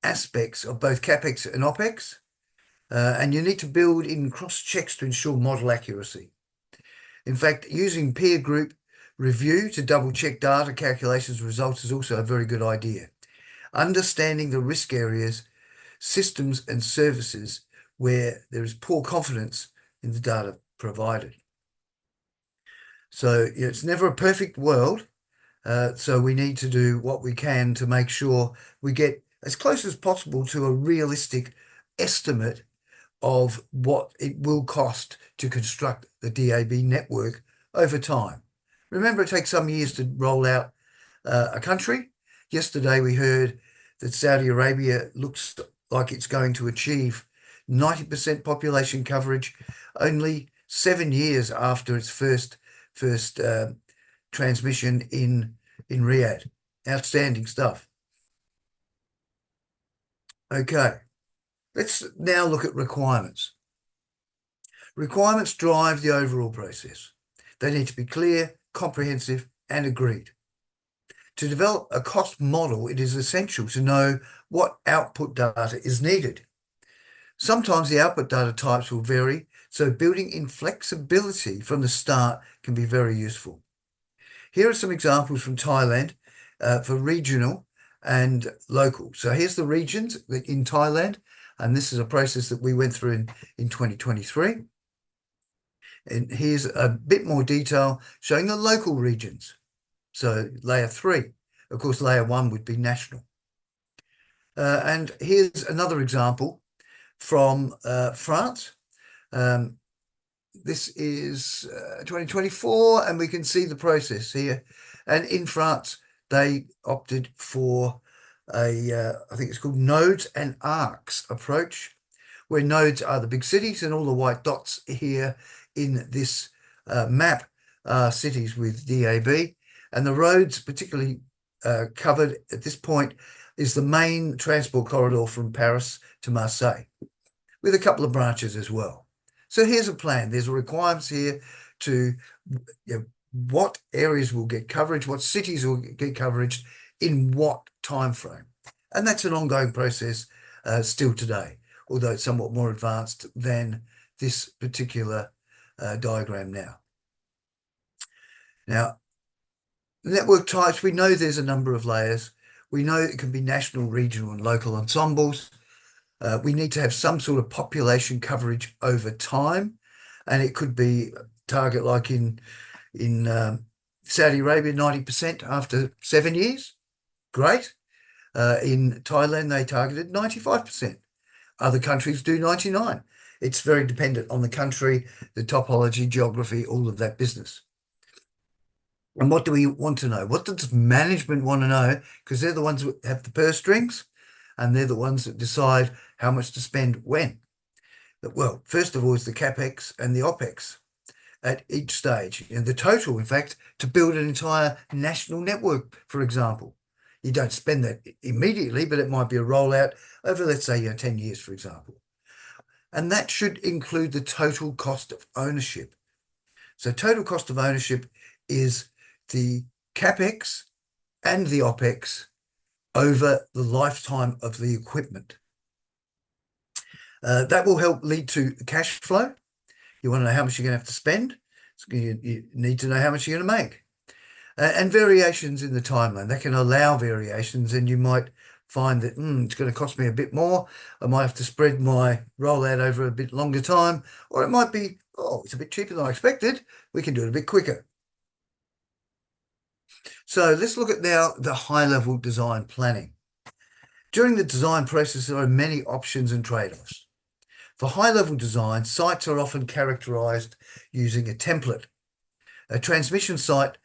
aspects of both CapEx and OpEx, and you need to build in cross-checks to ensure model accuracy. In fact, using peer group review to double-check data calculations results is also a very good idea. Understanding the risk areas, systems and services where there is poor confidence in the data provided. So it's never a perfect world, so we need to do what we can to make sure we get as close as possible to a realistic estimate of what it will cost to construct the DAB network over time. Remember, it takes some years to roll out a country. Yesterday we heard that Saudi Arabia looks like it's going to achieve 90% population coverage only 7 years after its first transmission in Riyadh. Outstanding stuff. Okay, let's now look at requirements. Requirements drive the overall process. They need to be clear, comprehensive, and agreed. To develop a cost model, it is essential to know what output data is needed. Sometimes the output data types will vary, so building in flexibility from the start can be very useful. Here are some examples from Thailand for regional and local. So here's the regions in Thailand, and this is a process that we went through in 2023. And here's a bit more detail showing the local regions. So layer 3, of course, layer 1 would be national. And here's another example from France. This is 2024, and we can see the process here. And in France, they opted for I think it's called nodes and arcs approach, where nodes are the big cities, and all the white dots here in this map are cities with DAB. And the roads particularly covered at this point is the main transport corridor from Paris to Marseille, with a couple of branches as well. So here's a plan. There's requirements here to what areas will get coverage, what cities will get coverage, in what time frame. And that's an ongoing process still today, although it's somewhat more advanced than this particular diagram now. Now, network types, we know there's a number of layers. We know it can be national, regional, and local ensembles. We need to have some sort of population coverage over time, and it could be target like in Saudi Arabia, 90% after 7 years. Great. In Thailand, they targeted 95%. Other countries do 99%. It's very dependent on the country, the topology, geography, all of that business. And what do we want to know? What does management want to know? Because they're the ones that have the purse strings, and they're the ones that decide how much to spend when. Well, first of all, is the CapEx and the OpEx at each stage. And the total, in fact, to build an entire national network, for example. You don't spend that immediately, but it might be a rollout over, let's say, 10 years, for example. And that should include the total cost of ownership. So total cost of ownership is the CapEx and the OpEx over the lifetime of the equipment. That will help lead to cash flow. You want to know how much you're going to have to spend. So you need to know how much you're going to make. And variations in the timeline. That can allow variations, and you might find that it's going to cost me a bit more. I might have to spread my rollout over a bit longer time, or it might be, it's a bit cheaper than I expected. We can do it a bit quicker. So let's look at now the high-level design planning. During the design process, there are many options and trade-offs. For high-level design, sites are often characterized using a template. A transmission site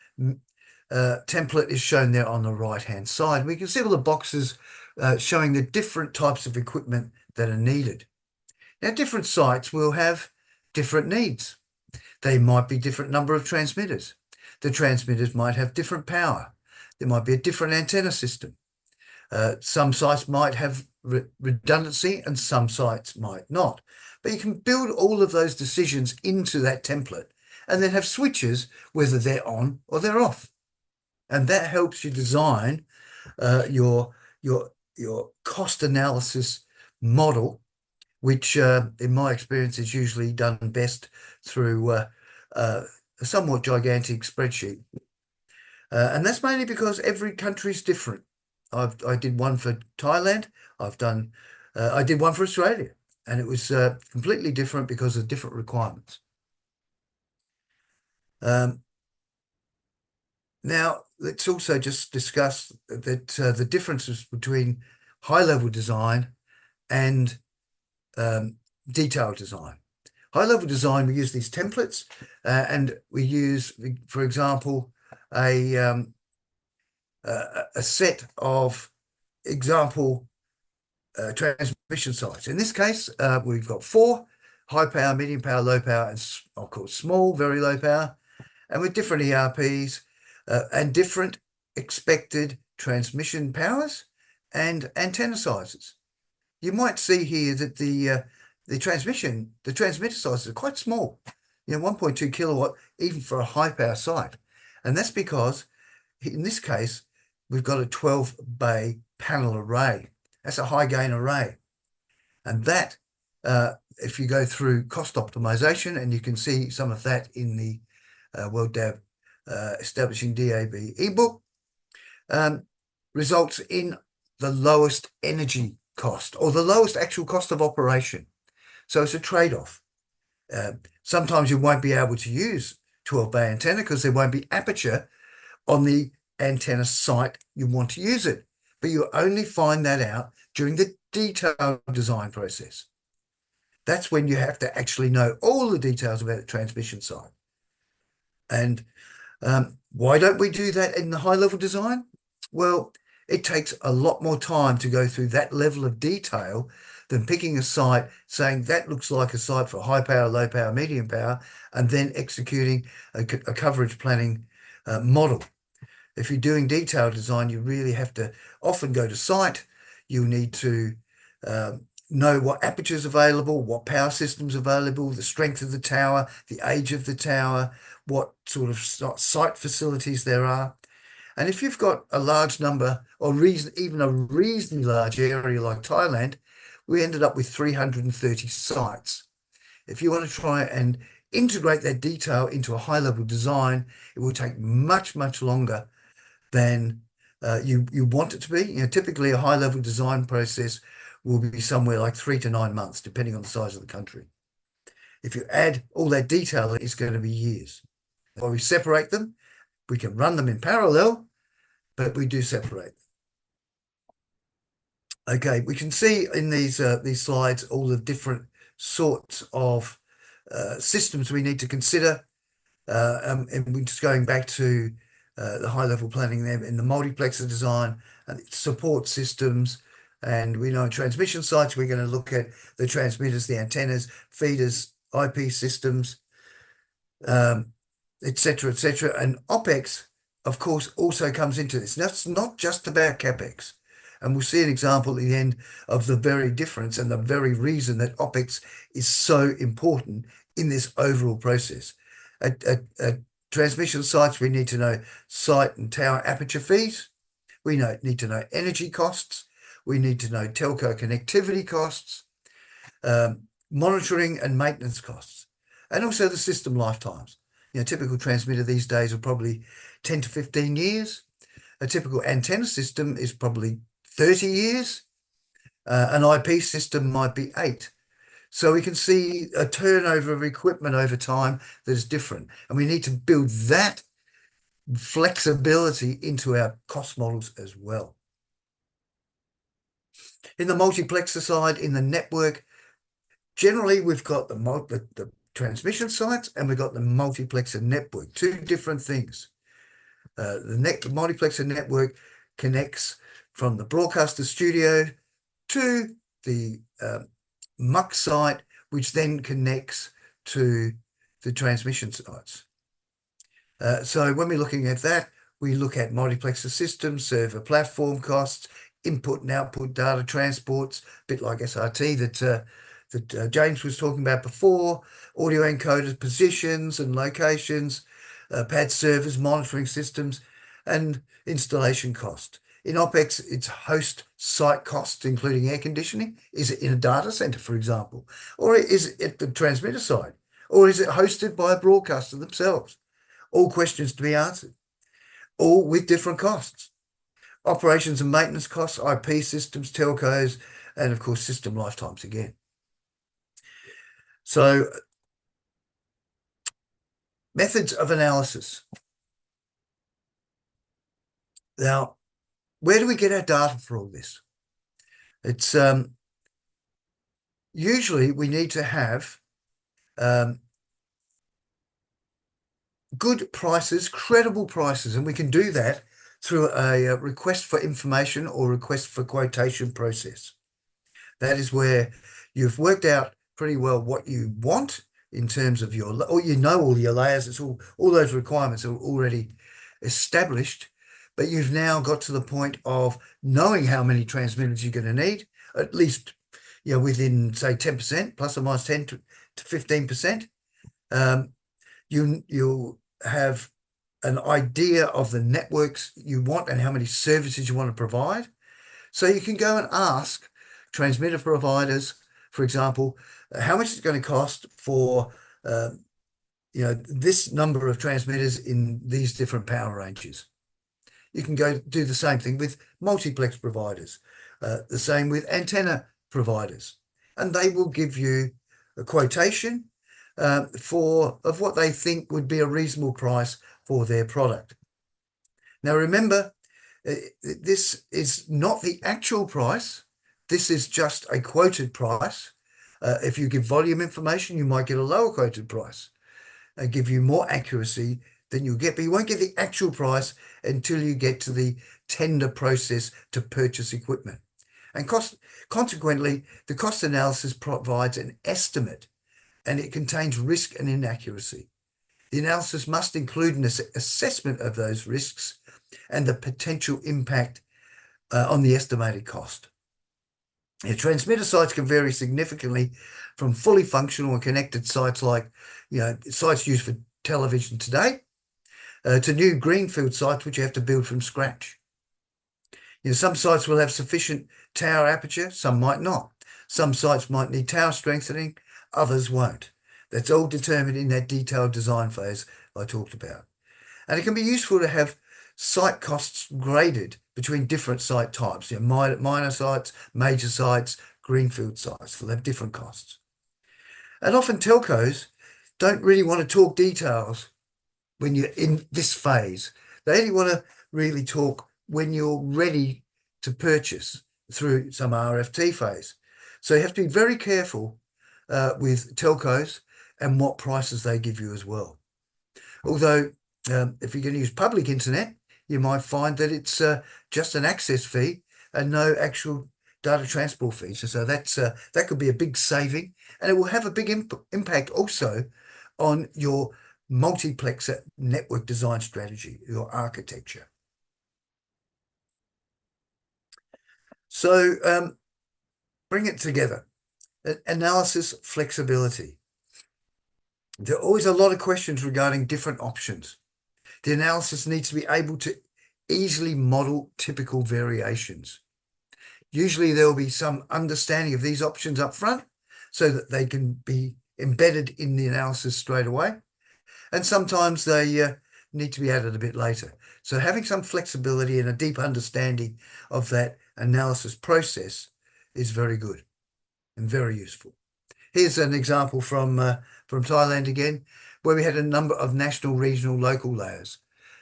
template is shown there on the right-hand side. We can see all the boxes showing the different types of equipment that are needed. Now, different sites will have different needs. They might be different number of transmitters. The transmitters might have different power. There might be a different antenna system. Some sites might have redundancy and some sites might not. But you can build all of those decisions into that template and then have switches whether they're on or they're off. And that helps you design your cost analysis model, which in my experience is usually done best through a somewhat gigantic spreadsheet. And that's mainly because every country is different. I did one for Thailand. I did one for Australia, and it was completely different because of different requirements. Now, let's also just discuss that the differences between high-level design and detailed design. High-level design, we use these templates, and we use, for example, a set of example transmission sites. In this case, we've got 4: high power, medium power, low power, and I'll call it small, very low power, and with different ERPs and different expected transmission powers and antenna sizes. You might see here that the the transmitter sizes are quite small, 1.2 kilowatt, even for a high power site. And that's because in this case, we've got a 12 bay panel array. That's a high gain array. And that, if you go through cost optimization, and you can see some of that in the WorldDAB Establishing DAB ebook, results in the lowest energy cost, or the lowest actual cost of operation. So it's a trade-off. Sometimes you won't be able to use 12 bay antenna because there won't be aperture on the antenna site you want to use it, but you only find that out during the detailed design process. That's when you have to actually know all the details about the transmission site. And why don't we do that in the high-level design? Well, it takes a lot more time to go through that level of detail than picking a site, saying that looks like a site for high power, low power, medium power, and then executing a coverage planning model. If you're doing detailed design, you really have to often go to site. You need to know what apertures available, what power systems available, the strength of the tower, the age of the tower, what sort of site facilities there are. And if you've got a large number, or even a reasonably large area like Thailand, we ended up with 330 sites. If you want to try and integrate that detail into a high-level design, it will take much, much longer than you want it to be. Typically a high-level design process will be somewhere like 3 to 9 months, depending on the size of the country. If you add all that detail, it's going to be years. While we separate them, we can run them in parallel, but we do separate them. Okay, we can see in these slides all the different sorts of systems we need to consider. And we're just going back to the high-level planning there in the multiplexer design and support systems. And we know in transmission sites, we're going to look at the transmitters, the antennas, feeders, IP systems, et cetera, et cetera. And OPEX, of course, also comes into this. Now, it's not just about CapEx. And we'll see an example at the end of the very difference and the very reason that OPEX is so important in this overall process. At transmission sites, we need to know site and tower aperture fees. We need to know energy costs. We need to know telco connectivity costs, monitoring and maintenance costs, and also the system lifetimes. Typical transmitter these days are probably 10 to 15 years. A typical antenna system is probably 30 years. An IP system might be 8. So we can see a turnover of equipment over time that is different. And we need to build that flexibility into our cost models as well. In the multiplexer side, in the network, generally we've got the transmission sites and we've got the multiplexer network, two different things. The multiplexer network connects from the broadcaster studio to the MUX site, which then connects to the transmission sites. So when we're looking at that, we look at multiplexer systems, server platform costs, input and output data transports, a bit like SRT that James was talking about before, audio encoders, positions and locations, pad servers, monitoring systems, and installation cost. In OPEX, it's host site costs, including air conditioning. Is it in a data center, for example? Or is it at the transmitter side? Or is it hosted by a broadcaster themselves? All questions to be answered, all with different costs. Operations and maintenance costs, IP systems, telcos, and of course, system lifetimes again. So, methods of analysis. Now, where do we get our data for all this? It's usually we need to have good prices, credible prices, and we can do that through a request for information or request for quotation process. That is where you've worked out pretty well what you want in terms of your, or all your layers. It's all those requirements are already established, but you've now got to the point of knowing how many transmitters you're going to need, at least, within say 10%, plus or minus 10 to 15%. You'll have an idea of the networks you want and how many services you want to provide. So you can go and ask transmitter providers, for example, how much is it going to cost for this number of transmitters in these different power ranges. You can go do the same thing with multiplex providers, the same with antenna providers, and they will give you a quotation of what they think would be a reasonable price for their product. Now, remember, this is not the actual price. This is just a quoted price. If you give volume information, you might get a lower quoted price and give you more accuracy than you'll get, but you won't get the actual price until you get to the tender process to purchase equipment. And consequently, the cost analysis provides an estimate, and it contains risk and inaccuracy. The analysis must include an assessment of those risks and the potential impact on the estimated cost. Transmitter sites can vary significantly from fully functional and connected sites like, sites used for television today, to new greenfield sites which you have to build from scratch. Some sites will have sufficient tower aperture, some might not. Some sites might need tower strengthening, others won't. That's all determined in that detailed design phase I talked about. And it can be useful to have site costs graded between different site types, minor sites, major sites, greenfield sites. They'll have different costs. And often telcos don't really want to talk details when you're in this phase. They only want to really talk when you're ready to purchase through some RFT phase. So you have to be very careful with telcos and what prices they give you as well. Although if you're going to use public internet, you might find that it's just an access fee and no actual data transport fee. So that could be a big saving, and it will have a big impact also on your multiplexer network design strategy, your architecture. So bring it together. Analysis flexibility. There are always a lot of questions regarding different options. The analysis needs to be able to easily model typical variations. Usually there will be some understanding of these options up front so that they can be embedded in the analysis straight away. And sometimes they need to be added a bit later. So having some flexibility and a deep understanding of that analysis process is very good and very useful. Here's an example from Thailand again, where we had a number of national, regional, local layers.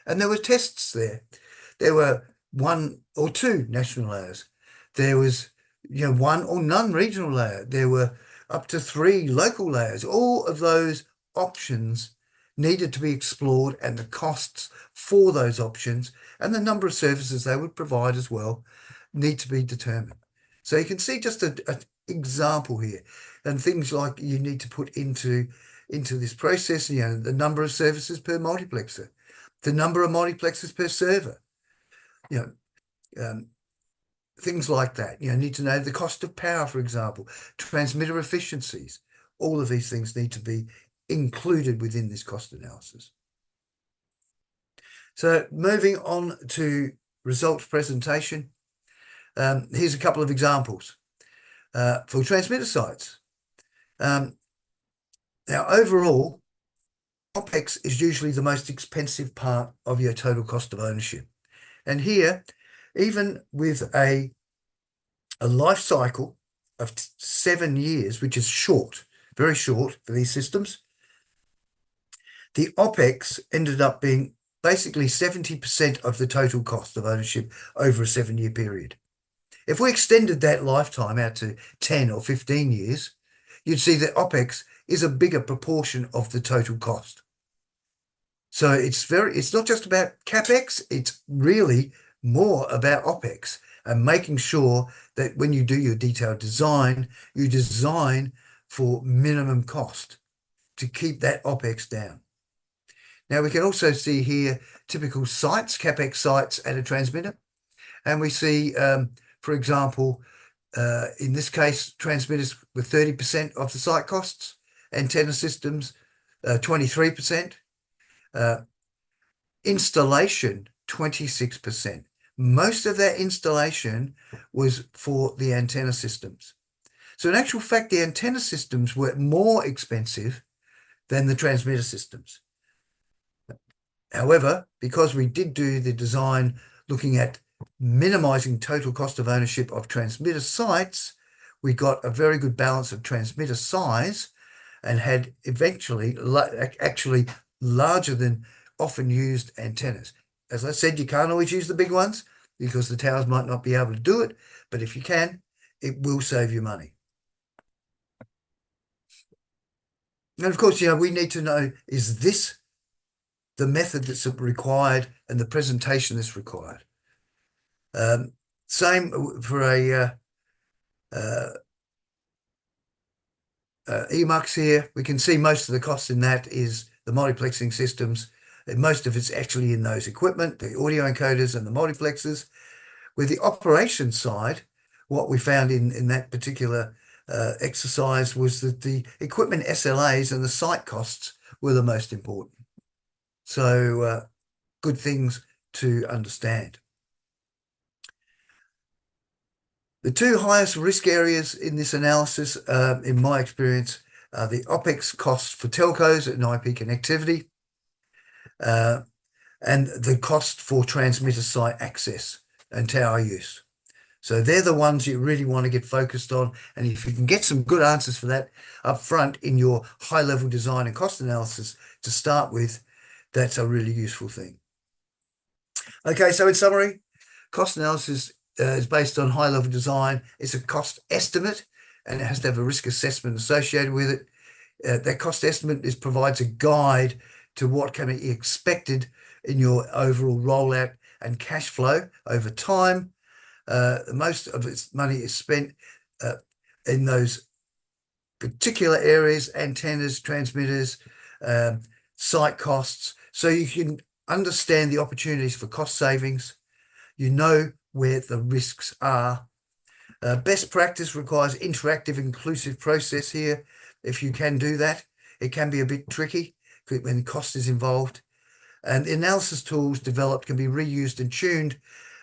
And there were tests there. There were 1 or 2 national layers. There was 1 or none regional layer. There were up to 3 local layers. All of those options needed to be explored, and the costs for those options and the number of services they would provide as well need to be determined. So you can see just an example here, and things like you need to put into this process, the number of services per multiplexer, the number of multiplexers per server, things like that. Need to know the cost of power, for example, transmitter efficiencies. All of these things need to be included within this cost analysis. So moving on to results presentation. Here's a couple of examples for transmitter sites. Now, overall, OPEX is usually the most expensive part of your total cost of ownership. And here, even with a life cycle of 7 years, which is short, very short for these systems, the OPEX ended up being basically 70% of the total cost of ownership over a 7-year period. If we extended that lifetime out to 10 or 15 years, you'd see that OPEX is a bigger proportion of the total cost. So it's not just about CapEx, it's really more about OPEX and making sure that when you do your detailed design, you design for minimum cost to keep that OPEX down. Now we can also see here typical sites, CapEx sites at a transmitter. And we see, for example, In this case, transmitters were 30% of the site costs, antenna systems 23%, installation 26%. Most of that installation was for the antenna systems. So in actual fact, the antenna systems were more expensive than the transmitter systems. However, because we did do the design looking at minimizing total cost of ownership of transmitter sites, we got a very good balance of transmitter size and had eventually actually larger than often used antennas. As I said, you can't always use the big ones because the towers might not be able to do it, but if you can, it will save you money. And of course, we need to know, is this the method that's required and the presentation that's required? Same for a EMUX here. We can see most of the cost in that is the multiplexing systems. And most of it's actually in those equipment, the audio encoders and the multiplexers. With the operations side, what we found in that particular exercise was that the equipment SLAs and the site costs were the most important. So good things to understand. The two highest risk areas in this analysis, in my experience, are the OPEX costs for telcos and IP connectivity, and the cost for transmitter site access and tower use. So they're the ones you really want to get focused on. And if you can get some good answers for that up front in your high-level design and cost analysis to start with, that's a really useful thing. Okay, so in summary, cost analysis is based on high-level design. It's a cost estimate, and it has to have a risk assessment associated with it. That cost estimate provides a guide to what can be expected in your overall rollout and cash flow over time. Most of its money is spent in those particular areas: antennas, transmitters, site costs. So you can understand the opportunities for cost savings. You know where the risks are. Best practice requires interactive, inclusive process here. If you can do that, it can be a bit tricky when cost is involved. And the analysis tools developed can be reused and tuned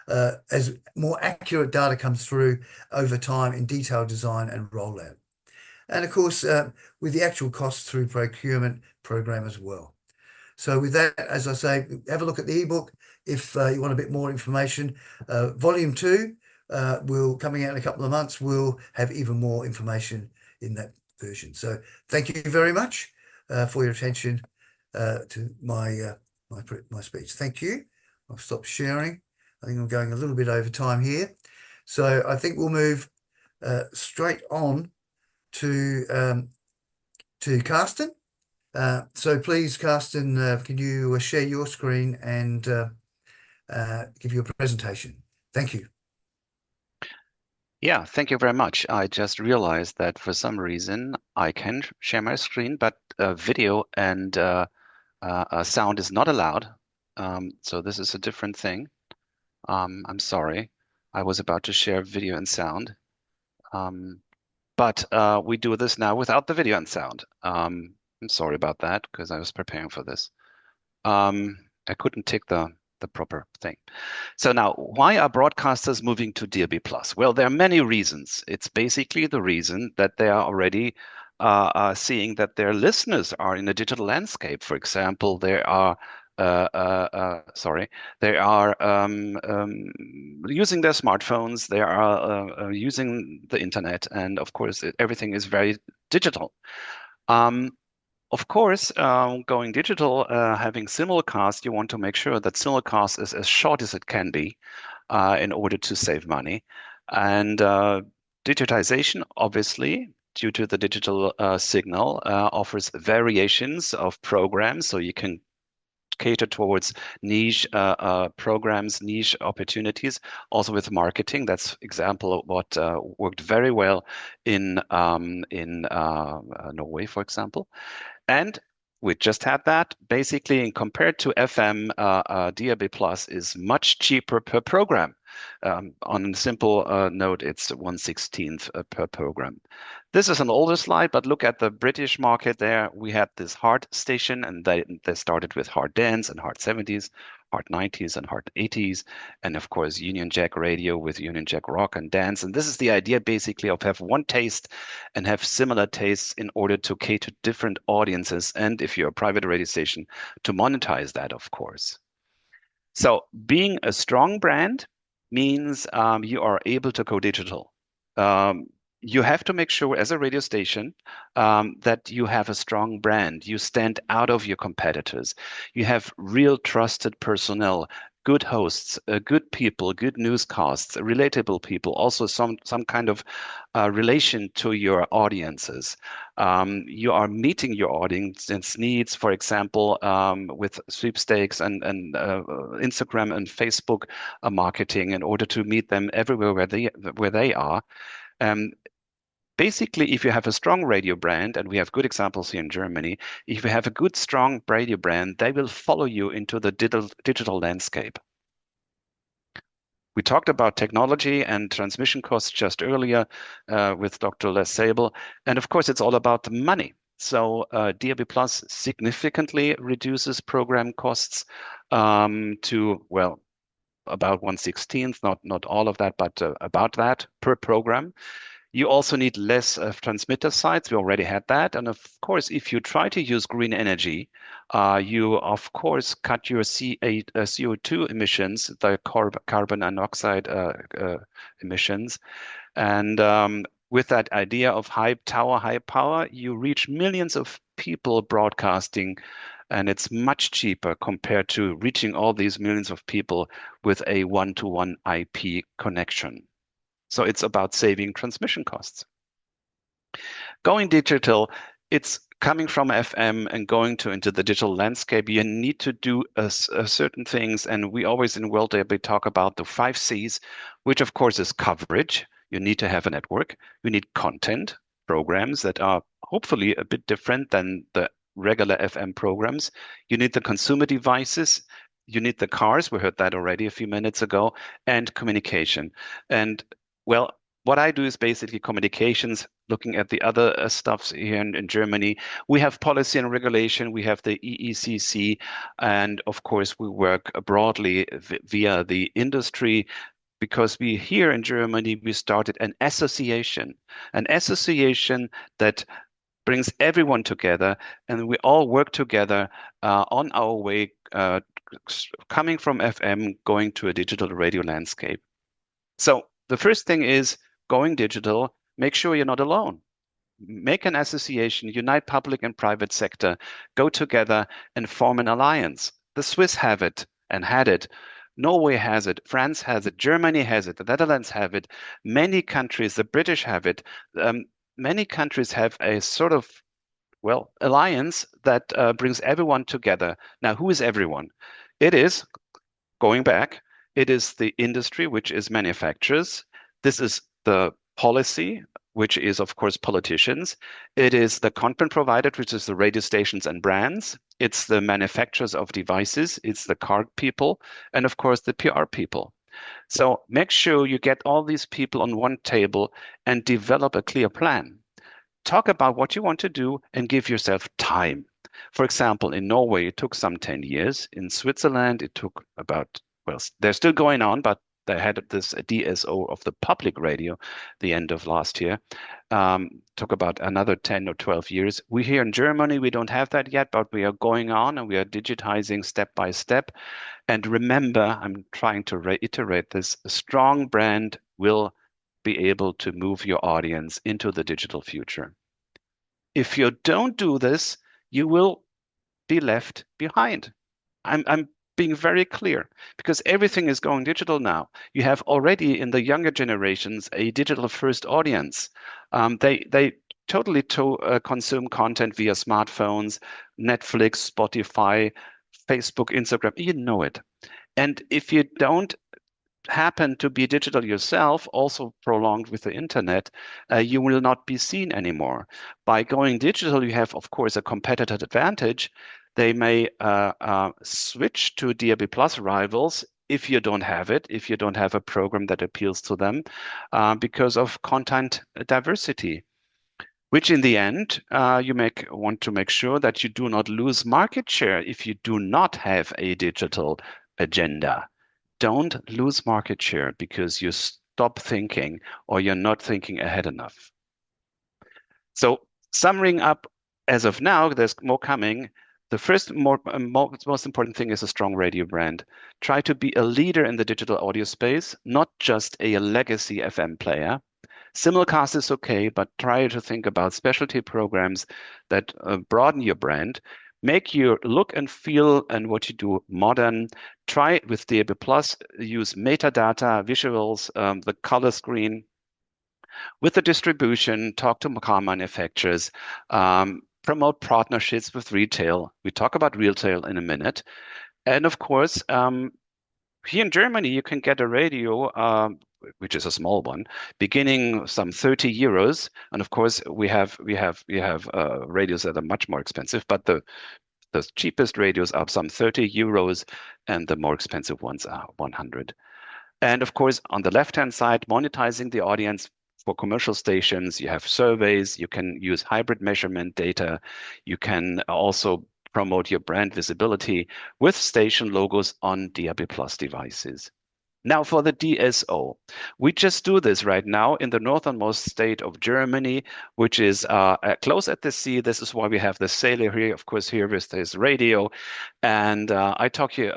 as more accurate data comes through over time in detailed design and rollout. And of course, with the actual costs through procurement program as well. So with that, as I say, have a look at the ebook if you want a bit more information. Volume 2 coming out in a couple of months, will have even more information in that version. So thank you very much for your attention to my speech. Thank you. I'll stop sharing. I think I'm going a little bit over time here. So I think we'll move straight on to Carsten. So please, Carsten, can you share your screen and give you a presentation? Thank you. Yeah, thank you very much. I just realized that for some reason I can share my screen, but video and sound is not allowed. So this is a different thing. I'm sorry. I was about to share video and sound. But we do this now without the video and sound. I'm sorry about that because I was preparing for this. I couldn't tick the proper thing. So now, why are broadcasters moving to DAB+? Well, there are many reasons. It's basically the reason that they are already seeing that their listeners are in a digital landscape. For example, they are using their smartphones, they are using the internet, and of course, everything is very digital. Of course, going digital, having simulcast, you want to make sure that simulcast is as short as it can be in order to save money. And digitization, obviously, due to the digital signal, offers variations of programs, so you can cater towards niche programs, niche opportunities. Also with marketing, that's example of what worked very well in Norway, for example. And we just had that. Basically, compared to FM, DAB+ is much cheaper per program. On a simple note, it's 1/16 per program. This is an older slide, but look at the British market there. We had this hard station, and they started with hard dance and hard 70s, hard 90s and hard 80s, and of course Union Jack radio with Union Jack rock and dance. And this is the idea basically of have one taste and have similar tastes in order to cater to different audiences. And if you're a private radio station, to monetize that, of course. So being a strong brand means you are able to go digital. You have to make sure as a radio station that you have a strong brand. You stand out of your competitors. You have real trusted personnel, good hosts, good people, good newscasts, relatable people, also some kind of relation to your audiences. You are meeting your audience needs, for example, with sweepstakes and Instagram and Facebook marketing in order to meet them everywhere where they are. Basically, if you have a strong radio brand, and we have good examples here in Germany, if you have a good, strong radio brand, they will follow you into the digital landscape. We talked about technology and transmission costs just earlier with Dr. Sabel. And of course, it's all about the money. So DAB Plus significantly reduces program costs to, well, about 1/16, not all of that, but about that per program. You also need less transmitter sites. We already had that. And of course, if you try to use green energy, you, of course, cut your CO2 emissions, the carbon monoxide emissions. And with that idea of high power, you reach millions of people broadcasting, and it's much cheaper compared to reaching all these millions of people with a one-to-one IP connection. So it's about saving transmission costs. Going digital, it's coming from FM and going into the digital landscape. You need to do certain things. And we always in WorldDAB talk about the 5 Cs, which of course is coverage. You need to have a network. You need content, programs that are hopefully a bit different than the regular FM programs. You need the consumer devices. You need the cars. We heard that already a few minutes ago, and communication. And well, what I do is basically communications, looking at the other stuffs here in Germany. We have policy and regulation. We have the EECC. And of course, we work broadly via the industry, because we here in Germany, we started an association that brings everyone together, and we all work together on our way, coming from FM, going to a digital radio landscape. So the first thing is going digital. Make sure you're not alone. Make an association, unite public and private sector, go together and form an alliance. The Swiss have it and had it. Norway has it. France has it. Germany has it. The Netherlands have it. Many countries, the British have it. Many countries have a sort of, well, alliance that brings everyone together. Now, who is everyone? It is, going back, it is the industry, which is manufacturers. This is the policy, which is, of course, politicians. It is the content provider, which is the radio stations and brands. It's the manufacturers of devices. It's the car people. And, of course, the PR people. So make sure you get all these people on one table and develop a clear plan. Talk about what you want to do and give yourself time. For example, in Norway, it took some 10 years. In Switzerland, it took about, well, they're still going on, but they had this DSO of the public radio the end of last year. Took about another 10 or 12 years. We here in Germany, we don't have that yet, but we are going on and we are digitizing step by step. And remember, I'm trying to reiterate this, a strong brand will be able to move your audience into the digital future. If you don't do this, you will be left behind. I'm being very clear, because everything is going digital now. You have already in the younger generations a digital first audience. They totally consume content via smartphones, Netflix, Spotify, Facebook, Instagram, you know it. And if you don't happen to be digital yourself, also prolonged with the internet, you will not be seen anymore. By going digital, you have, of course, a competitive advantage. They may switch to DAB Plus rivals if you don't have it, if you don't have a program that appeals to them, because of content diversity, which in the end, you want to make sure that you do not lose market share if you do not have a digital agenda. Don't lose market share because you stop thinking or you're not thinking ahead enough. So summing up, as of now, there's more coming. The first most important thing is a strong radio brand. Try to be a leader in the digital audio space, not just a legacy FM player. Simulcast is okay, but try to think about specialty programs that broaden your brand, make your look and feel and what you do modern. Try it with DAB+, use metadata, visuals, the color screen. With the distribution, talk to car manufacturers, promote partnerships with retail. We talk about retail in a minute. And of course, here in Germany, you can get a radio, which is a small one, beginning some 30 euros. And of course, we have radios that are much more expensive, but the cheapest radios are some 30 euros, and the more expensive ones are 100. And of course, on the left-hand side, monetizing the audience. For commercial stations, you have surveys, you can use hybrid measurement data, you can also promote your brand visibility with station logos on DAB+ devices. Now for the DSO. We just do this right now in the northernmost state of Germany, which is close at the sea. This is why we have the sailor here, of course, here with this radio. And I talk you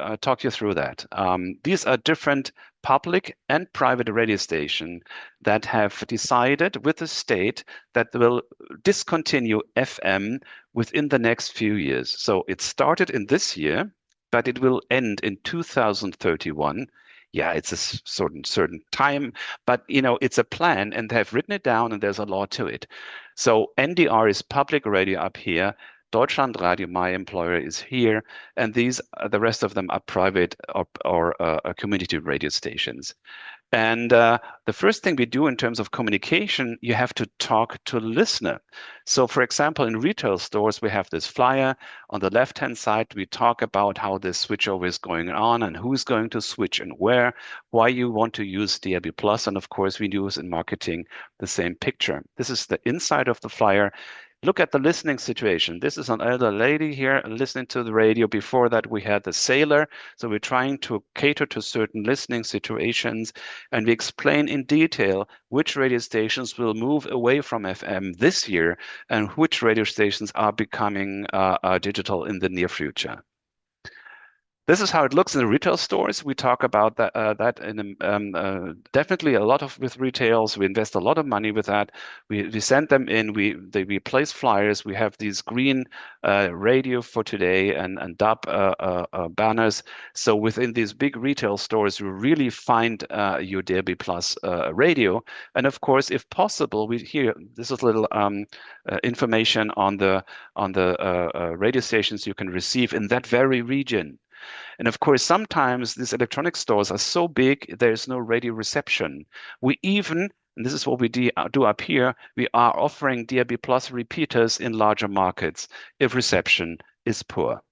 through that. These are different public and private radio stations that have decided with the state that they will discontinue FM within the next few years. So it started in this year, but it will end in 2031. Yeah, it's a certain time, but it's a plan, and they have written it down, and there's a law to it. So NDR is public radio up here. Deutschlandradio, my employer, is here, and the rest of them are private or community radio stations. And the first thing we do in terms of communication, you have to talk to the listener. So, for example, in retail stores, we have this flyer. On the left-hand side, we talk about how this switchover is going on and who's going to switch and where, why you want to use DAB+. And of course, we use in marketing the same picture. This is the inside of the flyer. Look at the listening situation. This is an elder lady here listening to the radio. Before that, we had the sailor. So we're trying to cater to certain listening situations, and we explain in detail which radio stations will move away from FM this year and which radio stations are becoming digital in the near future. This is how it looks in the retail stores. We talk about that in definitely a lot with retails. We invest a lot of money with that. We send them in. We place flyers. We have these green radio for today and DAB banners. So within these big retail stores, you really find your DAB+ radio. And of course, if possible, this is a little information on the radio stations you can receive in that very region. And of course, sometimes these electronic stores are so big, there's no radio reception. We even, and this is what we do up here, we are offering DAB+ repeaters in larger markets if reception is poor.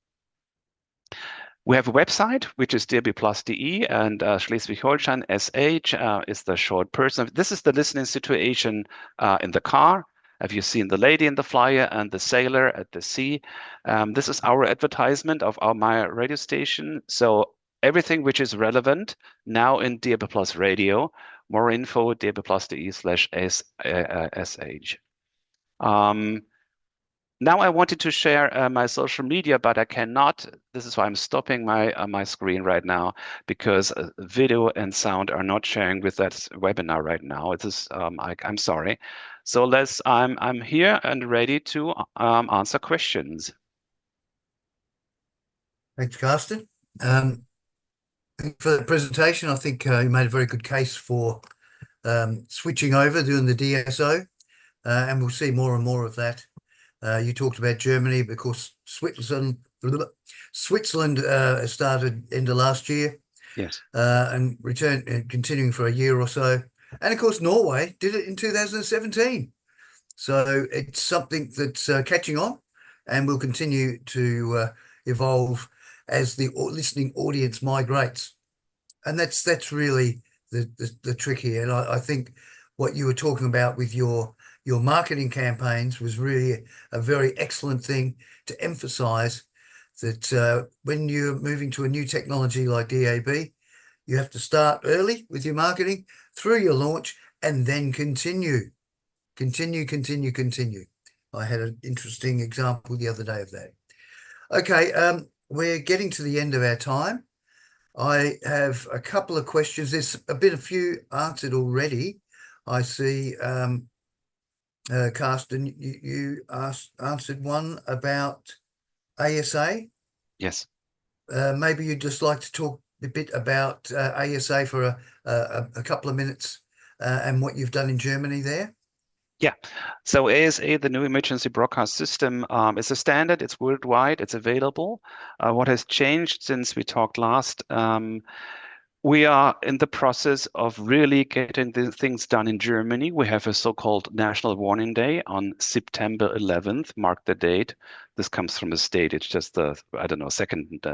We have a website, which is DAB+de, and Schleswig-Holstein SH is the short person. This is the listening situation in the car. Have you seen the lady in the flyer and the sailor at the sea? This is our advertisement of my radio station. So everything which is relevant now in DAB+ radio. More info, DAB+de/sh. Now I wanted to share my social media, but I cannot. This is why I'm stopping my screen right now, because video and sound are not sharing with that webinar right now. It is I'm sorry. So I'm here and ready to answer questions. Thanks, Carsten. For the presentation, I think you made a very good case for switching over, doing the DSO, and we'll see more and more of that. You talked about Germany, because Switzerland started end of last year. Yes. And continuing for a year or so. And of course, Norway did it in 2017. So it's something that's catching on and will continue to evolve as the listening audience migrates. and that's really the trick here. And I think what you were talking about with your marketing campaigns was really a very excellent thing to emphasize that when you're moving to a new technology like DAB, you have to start early with your marketing through your launch and then continue. I had an interesting example the other day of that. Okay, we're getting to the end of our time. I have a couple of questions. There's a few answered already. I see, Carsten, you answered one about ASA. Yes. Maybe you'd just like to talk a bit about ASA for a couple of minutes and what you've done in Germany there. Yeah, so ASA, the new emergency broadcast system, is a standard. It's worldwide. It's available. What has changed since we talked last? We are in the process of really getting the things done in Germany. We have a so-called National Warning Day on September 11th. Mark the date. This comes from a state. It's just the, I don't know, second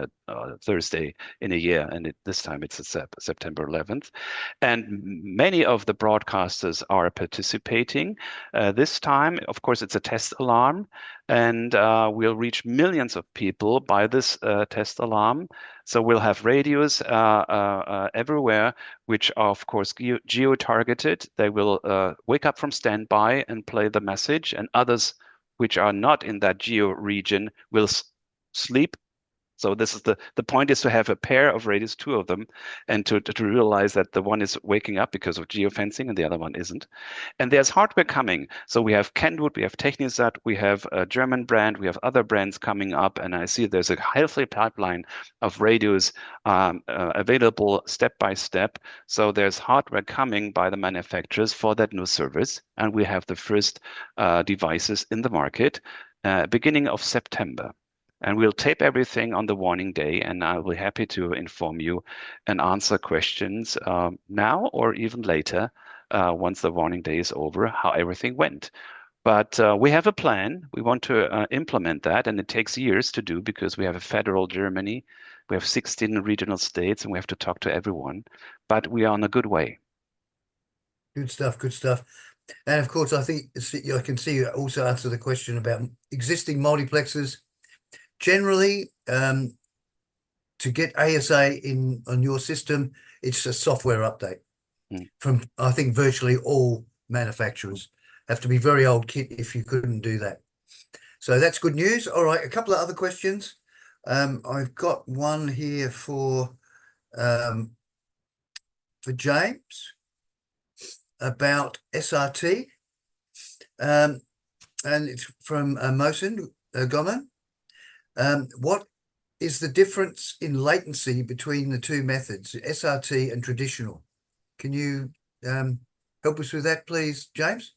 Thursday in a year. And this time it's September 11th. And many of the broadcasters are participating. This time, of course, it's a test alarm. And we'll reach millions of people by this test alarm. So we'll have radios everywhere, which are, of course, geo-targeted. They will wake up from standby and play the message, and others which are not in that geo region will sleep. So this is the point is to have a pair of radios, two of them, and to realize that the one is waking up because of geofencing and the other one isn't. And there's hardware coming. So we have Kenwood, we have Technisat, we have a German brand, we have other brands coming up, and I see there's a healthy pipeline of radios available step by step. So there's hardware coming by the manufacturers for that new service, and we have the first devices in the market beginning of September. And we'll tape everything on the warning day, and I'll be happy to inform you and answer questions now or even later once the warning day is over, how everything went. But we have a plan. We want to implement that, and it takes years to do because we have a federal Germany, we have 16 regional states, and we have to talk to everyone. But we are on a good way. Good stuff, good stuff. And of course, I think I can see you also answer the question about existing multiplexers. Generally, to get ASA on your system, it's a software update from, I think, virtually all manufacturers. Have to be very old kit if you couldn't do that. So that's good news. All right, a couple of other questions. I've got one here for James about SRT, and it's from Mohsen Goman. What is the difference in latency between the two methods, SRT and traditional? Can you help us with that, please, James?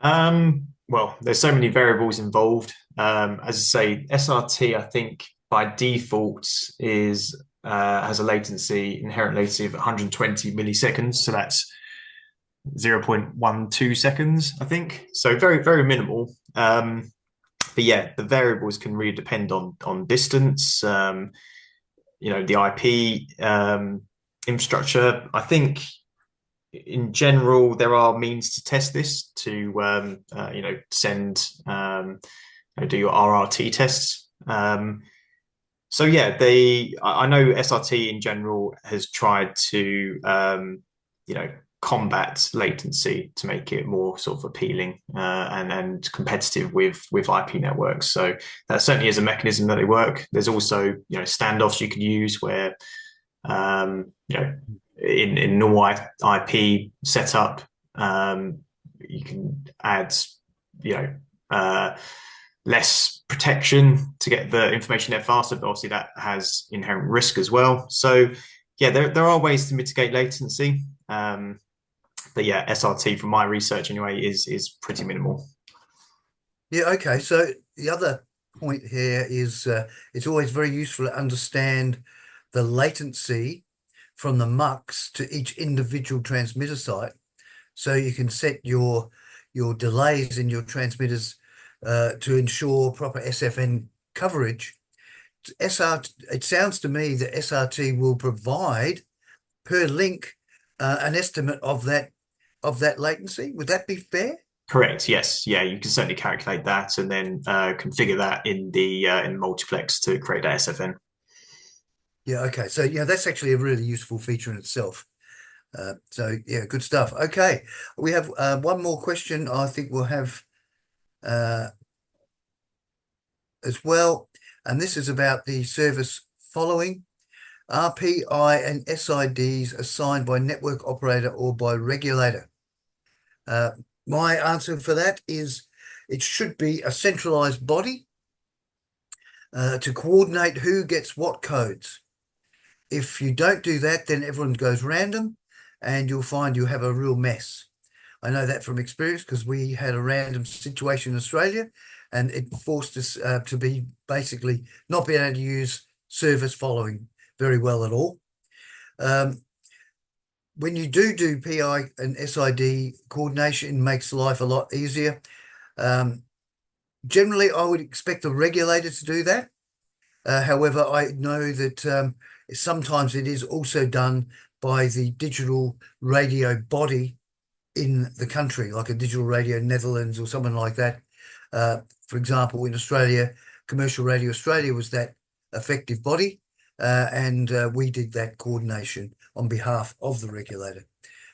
Well, there's so many variables involved. As I say, SRT, I think by default has a inherent latency of 120 milliseconds. So that's 0.12 seconds, I think. So very, very minimal. But yeah, the variables can really depend on distance, the IP infrastructure. I think in general, there are means to test this to, send, do your RRT tests. So yeah, I know SRT in general has tried to, combat latency to make it more sort of appealing and competitive with IP networks. So that certainly is a mechanism that they work. There's also standoffs you could use where in normal IP setup you can add less protection to get the information there faster, but obviously that has inherent risk as well. So yeah, there are ways to mitigate latency. But yeah, SRT from my research anyway is pretty minimal. Yeah, okay. So the other point here is it's always very useful to understand the latency from the MUX to each individual transmitter site, so you can set your delays in your transmitters to ensure proper SFN coverage it sounds to me that SRT will provide per link an estimate of that latency. Would that be fair? Correct. Yes. Yeah. You can certainly calculate that and then configure that in the multiplex to create that SFN. Yeah. Okay. So yeah, that's actually a really useful feature in itself. So yeah, good stuff. Okay, we have one more question. I think we'll have as well, and this is about the service following. Are PI and SIDs assigned by network operator or by regulator? My answer for that is it should be a centralized body to coordinate who gets what codes. If you don't do that, then everyone goes random and you'll find you have a real mess. I know that from experience because we had a random situation in Australia and it forced us to be basically not being able to use service following very well at all. When you do PI and SID coordination, it makes life a lot easier. Generally, I would expect the regulator to do that. However, I know that sometimes it is also done by the digital radio body in the country, like a Digital Radio Netherlands or someone like that. For example, in Australia, Commercial Radio Australia was that effective body, and we did that coordination on behalf of the regulator.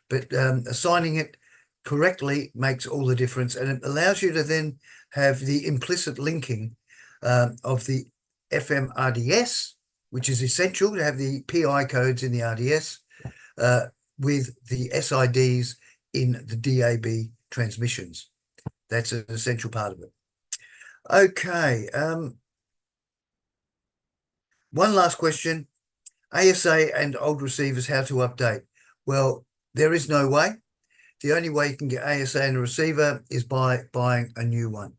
But assigning it correctly makes all the difference, and it allows you to then have the implicit linking of the FM RDS, which is essential to have the PI codes in the RDS with the SIDs in the DAB transmissions. That's an essential part of it. Okay. One last question. ASA and old receivers, how to update? Well, there is no way. The only way you can get ASA and a receiver is by buying a new one.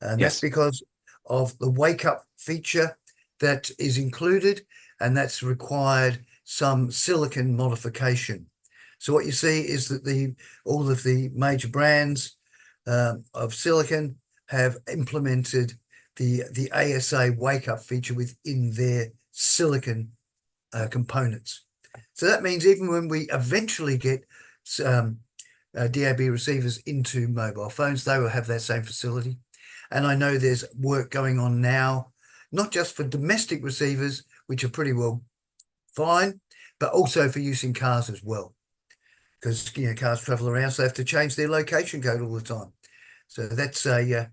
And Yes. that's because of the wake up feature that is included, and that's required some silicon modification. So what you see is that all of the major brands of silicon have implemented the ASA wake up feature within their silicon components. So that means even when we eventually get DAB receivers into mobile phones, they will have that same facility. And I know there's work going on now, not just for domestic receivers, which are pretty well fine, but also for use in cars as well. Because cars travel around, so they have to change their location code all the time. So that's an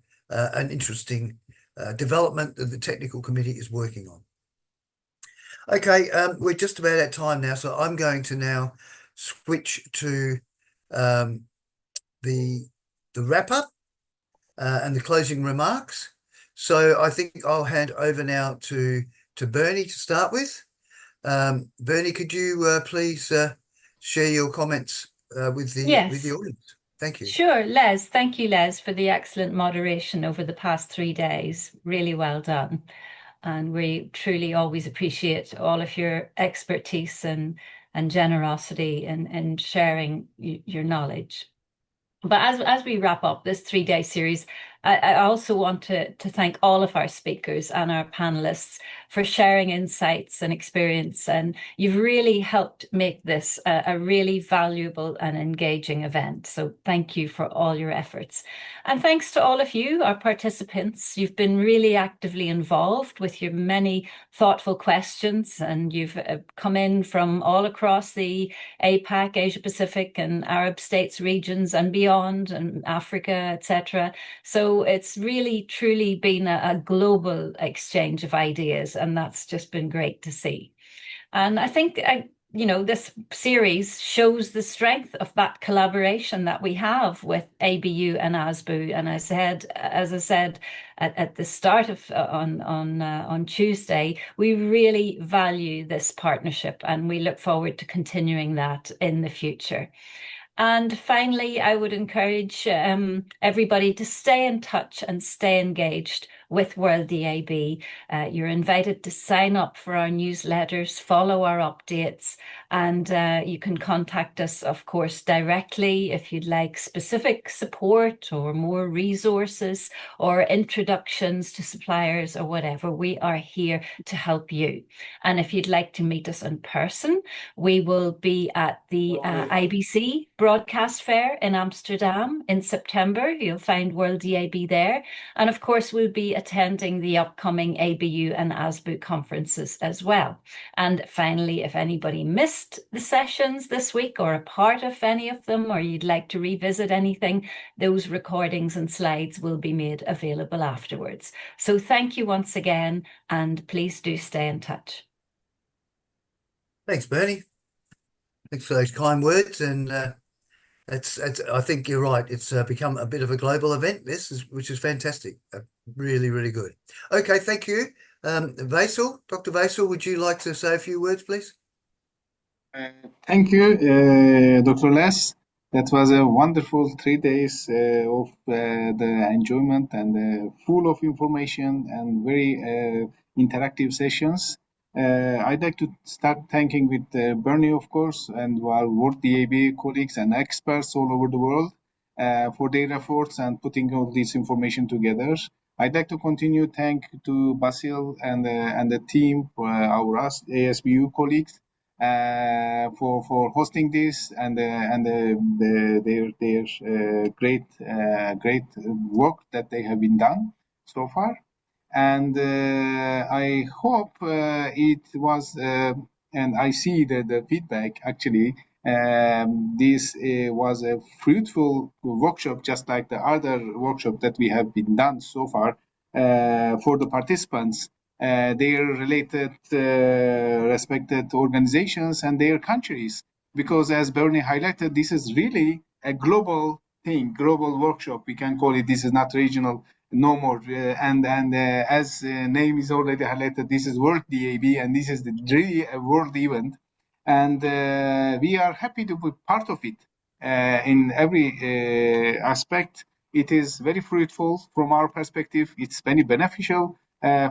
interesting development that the technical committee is working on. Okay, we're just about at time now, so I'm going to now switch to the wrap up and the closing remarks. So I think I'll hand over now to Bernie to start with. Bernie, could you please share your comments with the audience? Thank you. Sure, Les. Thank you, Les, for the excellent moderation over the past 3 days. Really well done. And we truly always appreciate all of your expertise and generosity and sharing your knowledge. But as we wrap up this 3-day series, I also want to thank all of our speakers and our panelists for sharing insights and experience. And you've really helped make this a really valuable and engaging event. So thank you for all your efforts. And thanks to all of you, our participants. You've been really actively involved with your many thoughtful questions, and you've come in from all across the APAC, Asia Pacific and Arab states regions and beyond, and Africa, etc. So it's really, truly been a global exchange of ideas, and that's just been great to see. And I think, this series shows the strength of that collaboration that we have with ABU and ASBU. And as I said at the start of on Tuesday, we really value this partnership, and we look forward to continuing that in the future. And finally, I would encourage everybody to stay in touch and stay engaged with WorldDAB. You're invited to sign up for our newsletters, follow our updates, and you can contact us, of course, directly if you'd like specific support or more resources or introductions to suppliers or whatever. We are here to help you. And if you'd like to meet us in person, we will be at the IBC Broadcast Fair in Amsterdam in September. You'll find WorldDAB there. And of course, we'll be attending the upcoming ABU and ASBU conferences as well. And finally, if anybody missed the sessions this week or a part of any of them, or you'd like to revisit anything, those recordings and slides will be made available afterwards. So thank you once again, and please do stay in touch. Thanks, Bernie. Thanks for those kind words. And I think you're right. It's become a bit of a global event, which is fantastic. Really, really good. Okay, thank you. Vaisal, Dr. Vaisal, would you like to say a few words, please? Thank you, Dr. Les. That was a wonderful 3 days of the enjoyment and full of information and very interactive sessions. I'd like to start thanking with Bernie, of course, and our WorldDAB colleagues and experts all over the world for their efforts and putting all this information together. I'd like to continue thank to Basil and the team, our ASBU colleagues, for hosting this and their great work that they have been done so far. And I hope it was, and I see the feedback actually, this was a fruitful workshop, just like the other workshop that we have been done so far for the participants, their related respected organizations and their countries. Because as Bernie highlighted, this is really a global thing, global workshop. We can call it. This is not regional no more. As name is already highlighted, this is WorldDAB, and this is really a world event. And we are happy to be part of it in every aspect. It is very fruitful from our perspective. It's very beneficial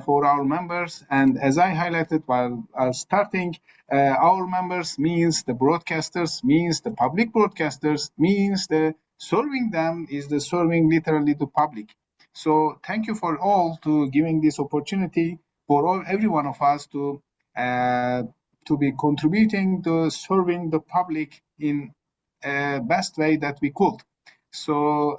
for our members. And as I highlighted while starting, our members means the broadcasters, means the public broadcasters, means the serving them is the serving literally the public. So thank you for all to giving this opportunity for every one of us to be contributing to serving the public in best way that we could. So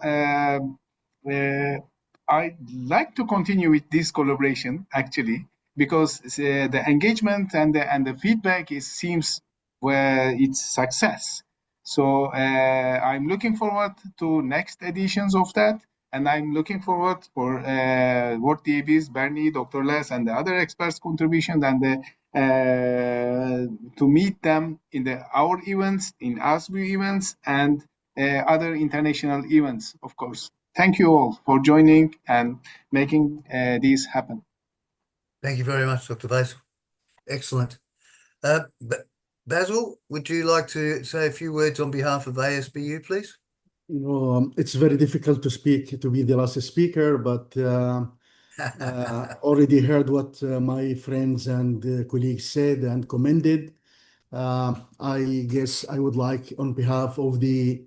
I'd like to continue with this collaboration actually, because the engagement and the feedback seems where it's success. So I'm looking forward to next editions of that. And I'm looking forward for WorldDAB's, Bernie, Dr. Les, and the other experts' contributions, and to meet them in our events, in ASBU events, and other international events, of course. Thank you all for joining and making this happen. Thank you very much, Dr. Basil. Excellent. Basil, would you like to say a few words on behalf of ASBU, please? It's very difficult to be the last speaker, but already heard what my friends and colleagues said and commended. I guess I would like, on behalf of the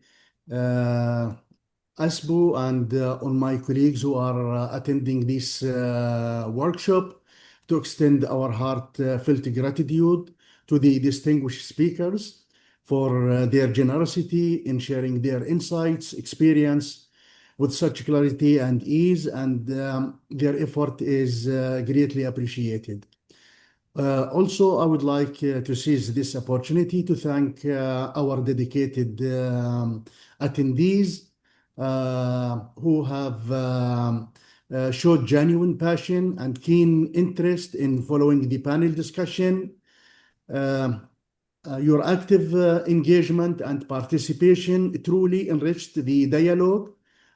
ASBU and on my colleagues who are attending this workshop, to extend our heartfelt gratitude to the distinguished speakers for their generosity in sharing their insights, experience with such clarity and ease, and their effort is greatly appreciated. Also, I would like to seize this opportunity to thank our dedicated attendees who have showed genuine passion and keen interest in following the panel discussion. Your active engagement and participation truly enriched the dialogue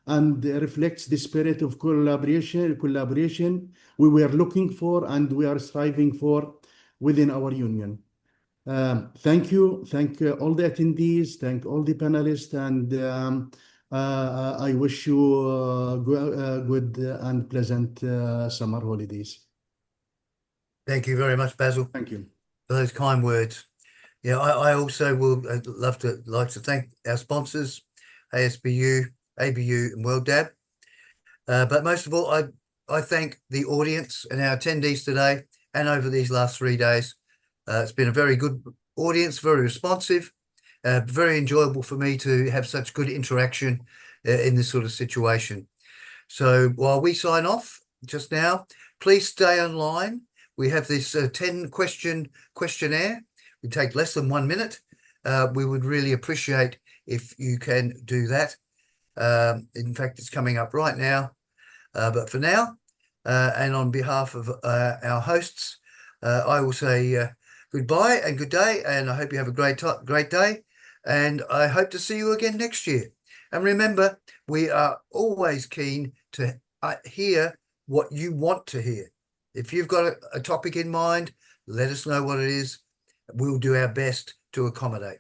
and reflects the spirit of collaboration we were looking for and we are striving for within our union. Thank you. Thank all the attendees. Thank all the panelists. And I wish you good and pleasant summer holidays. Thank you very much, Basil, Thank you. for those kind words. Yeah, I also will like to thank our sponsors, ASBU, ABU, and WorldDAB. But most of all, I thank the audience and our attendees today and over these last 3 days. It's been a very good audience, very responsive, very enjoyable for me to have such good interaction in this sort of situation. So while we sign off just now, please stay online. We have this 10-question questionnaire. We take less than 1 minute. We would really appreciate if you can do that. In fact, it's coming up right now. But for now, and on behalf of our hosts, I will say goodbye and good day, and I hope you have a great day, and I hope to see you again next year. And remember, we are always keen to hear what you want to hear. If you've got a topic in mind, let us know what it is. We'll do our best to accommodate.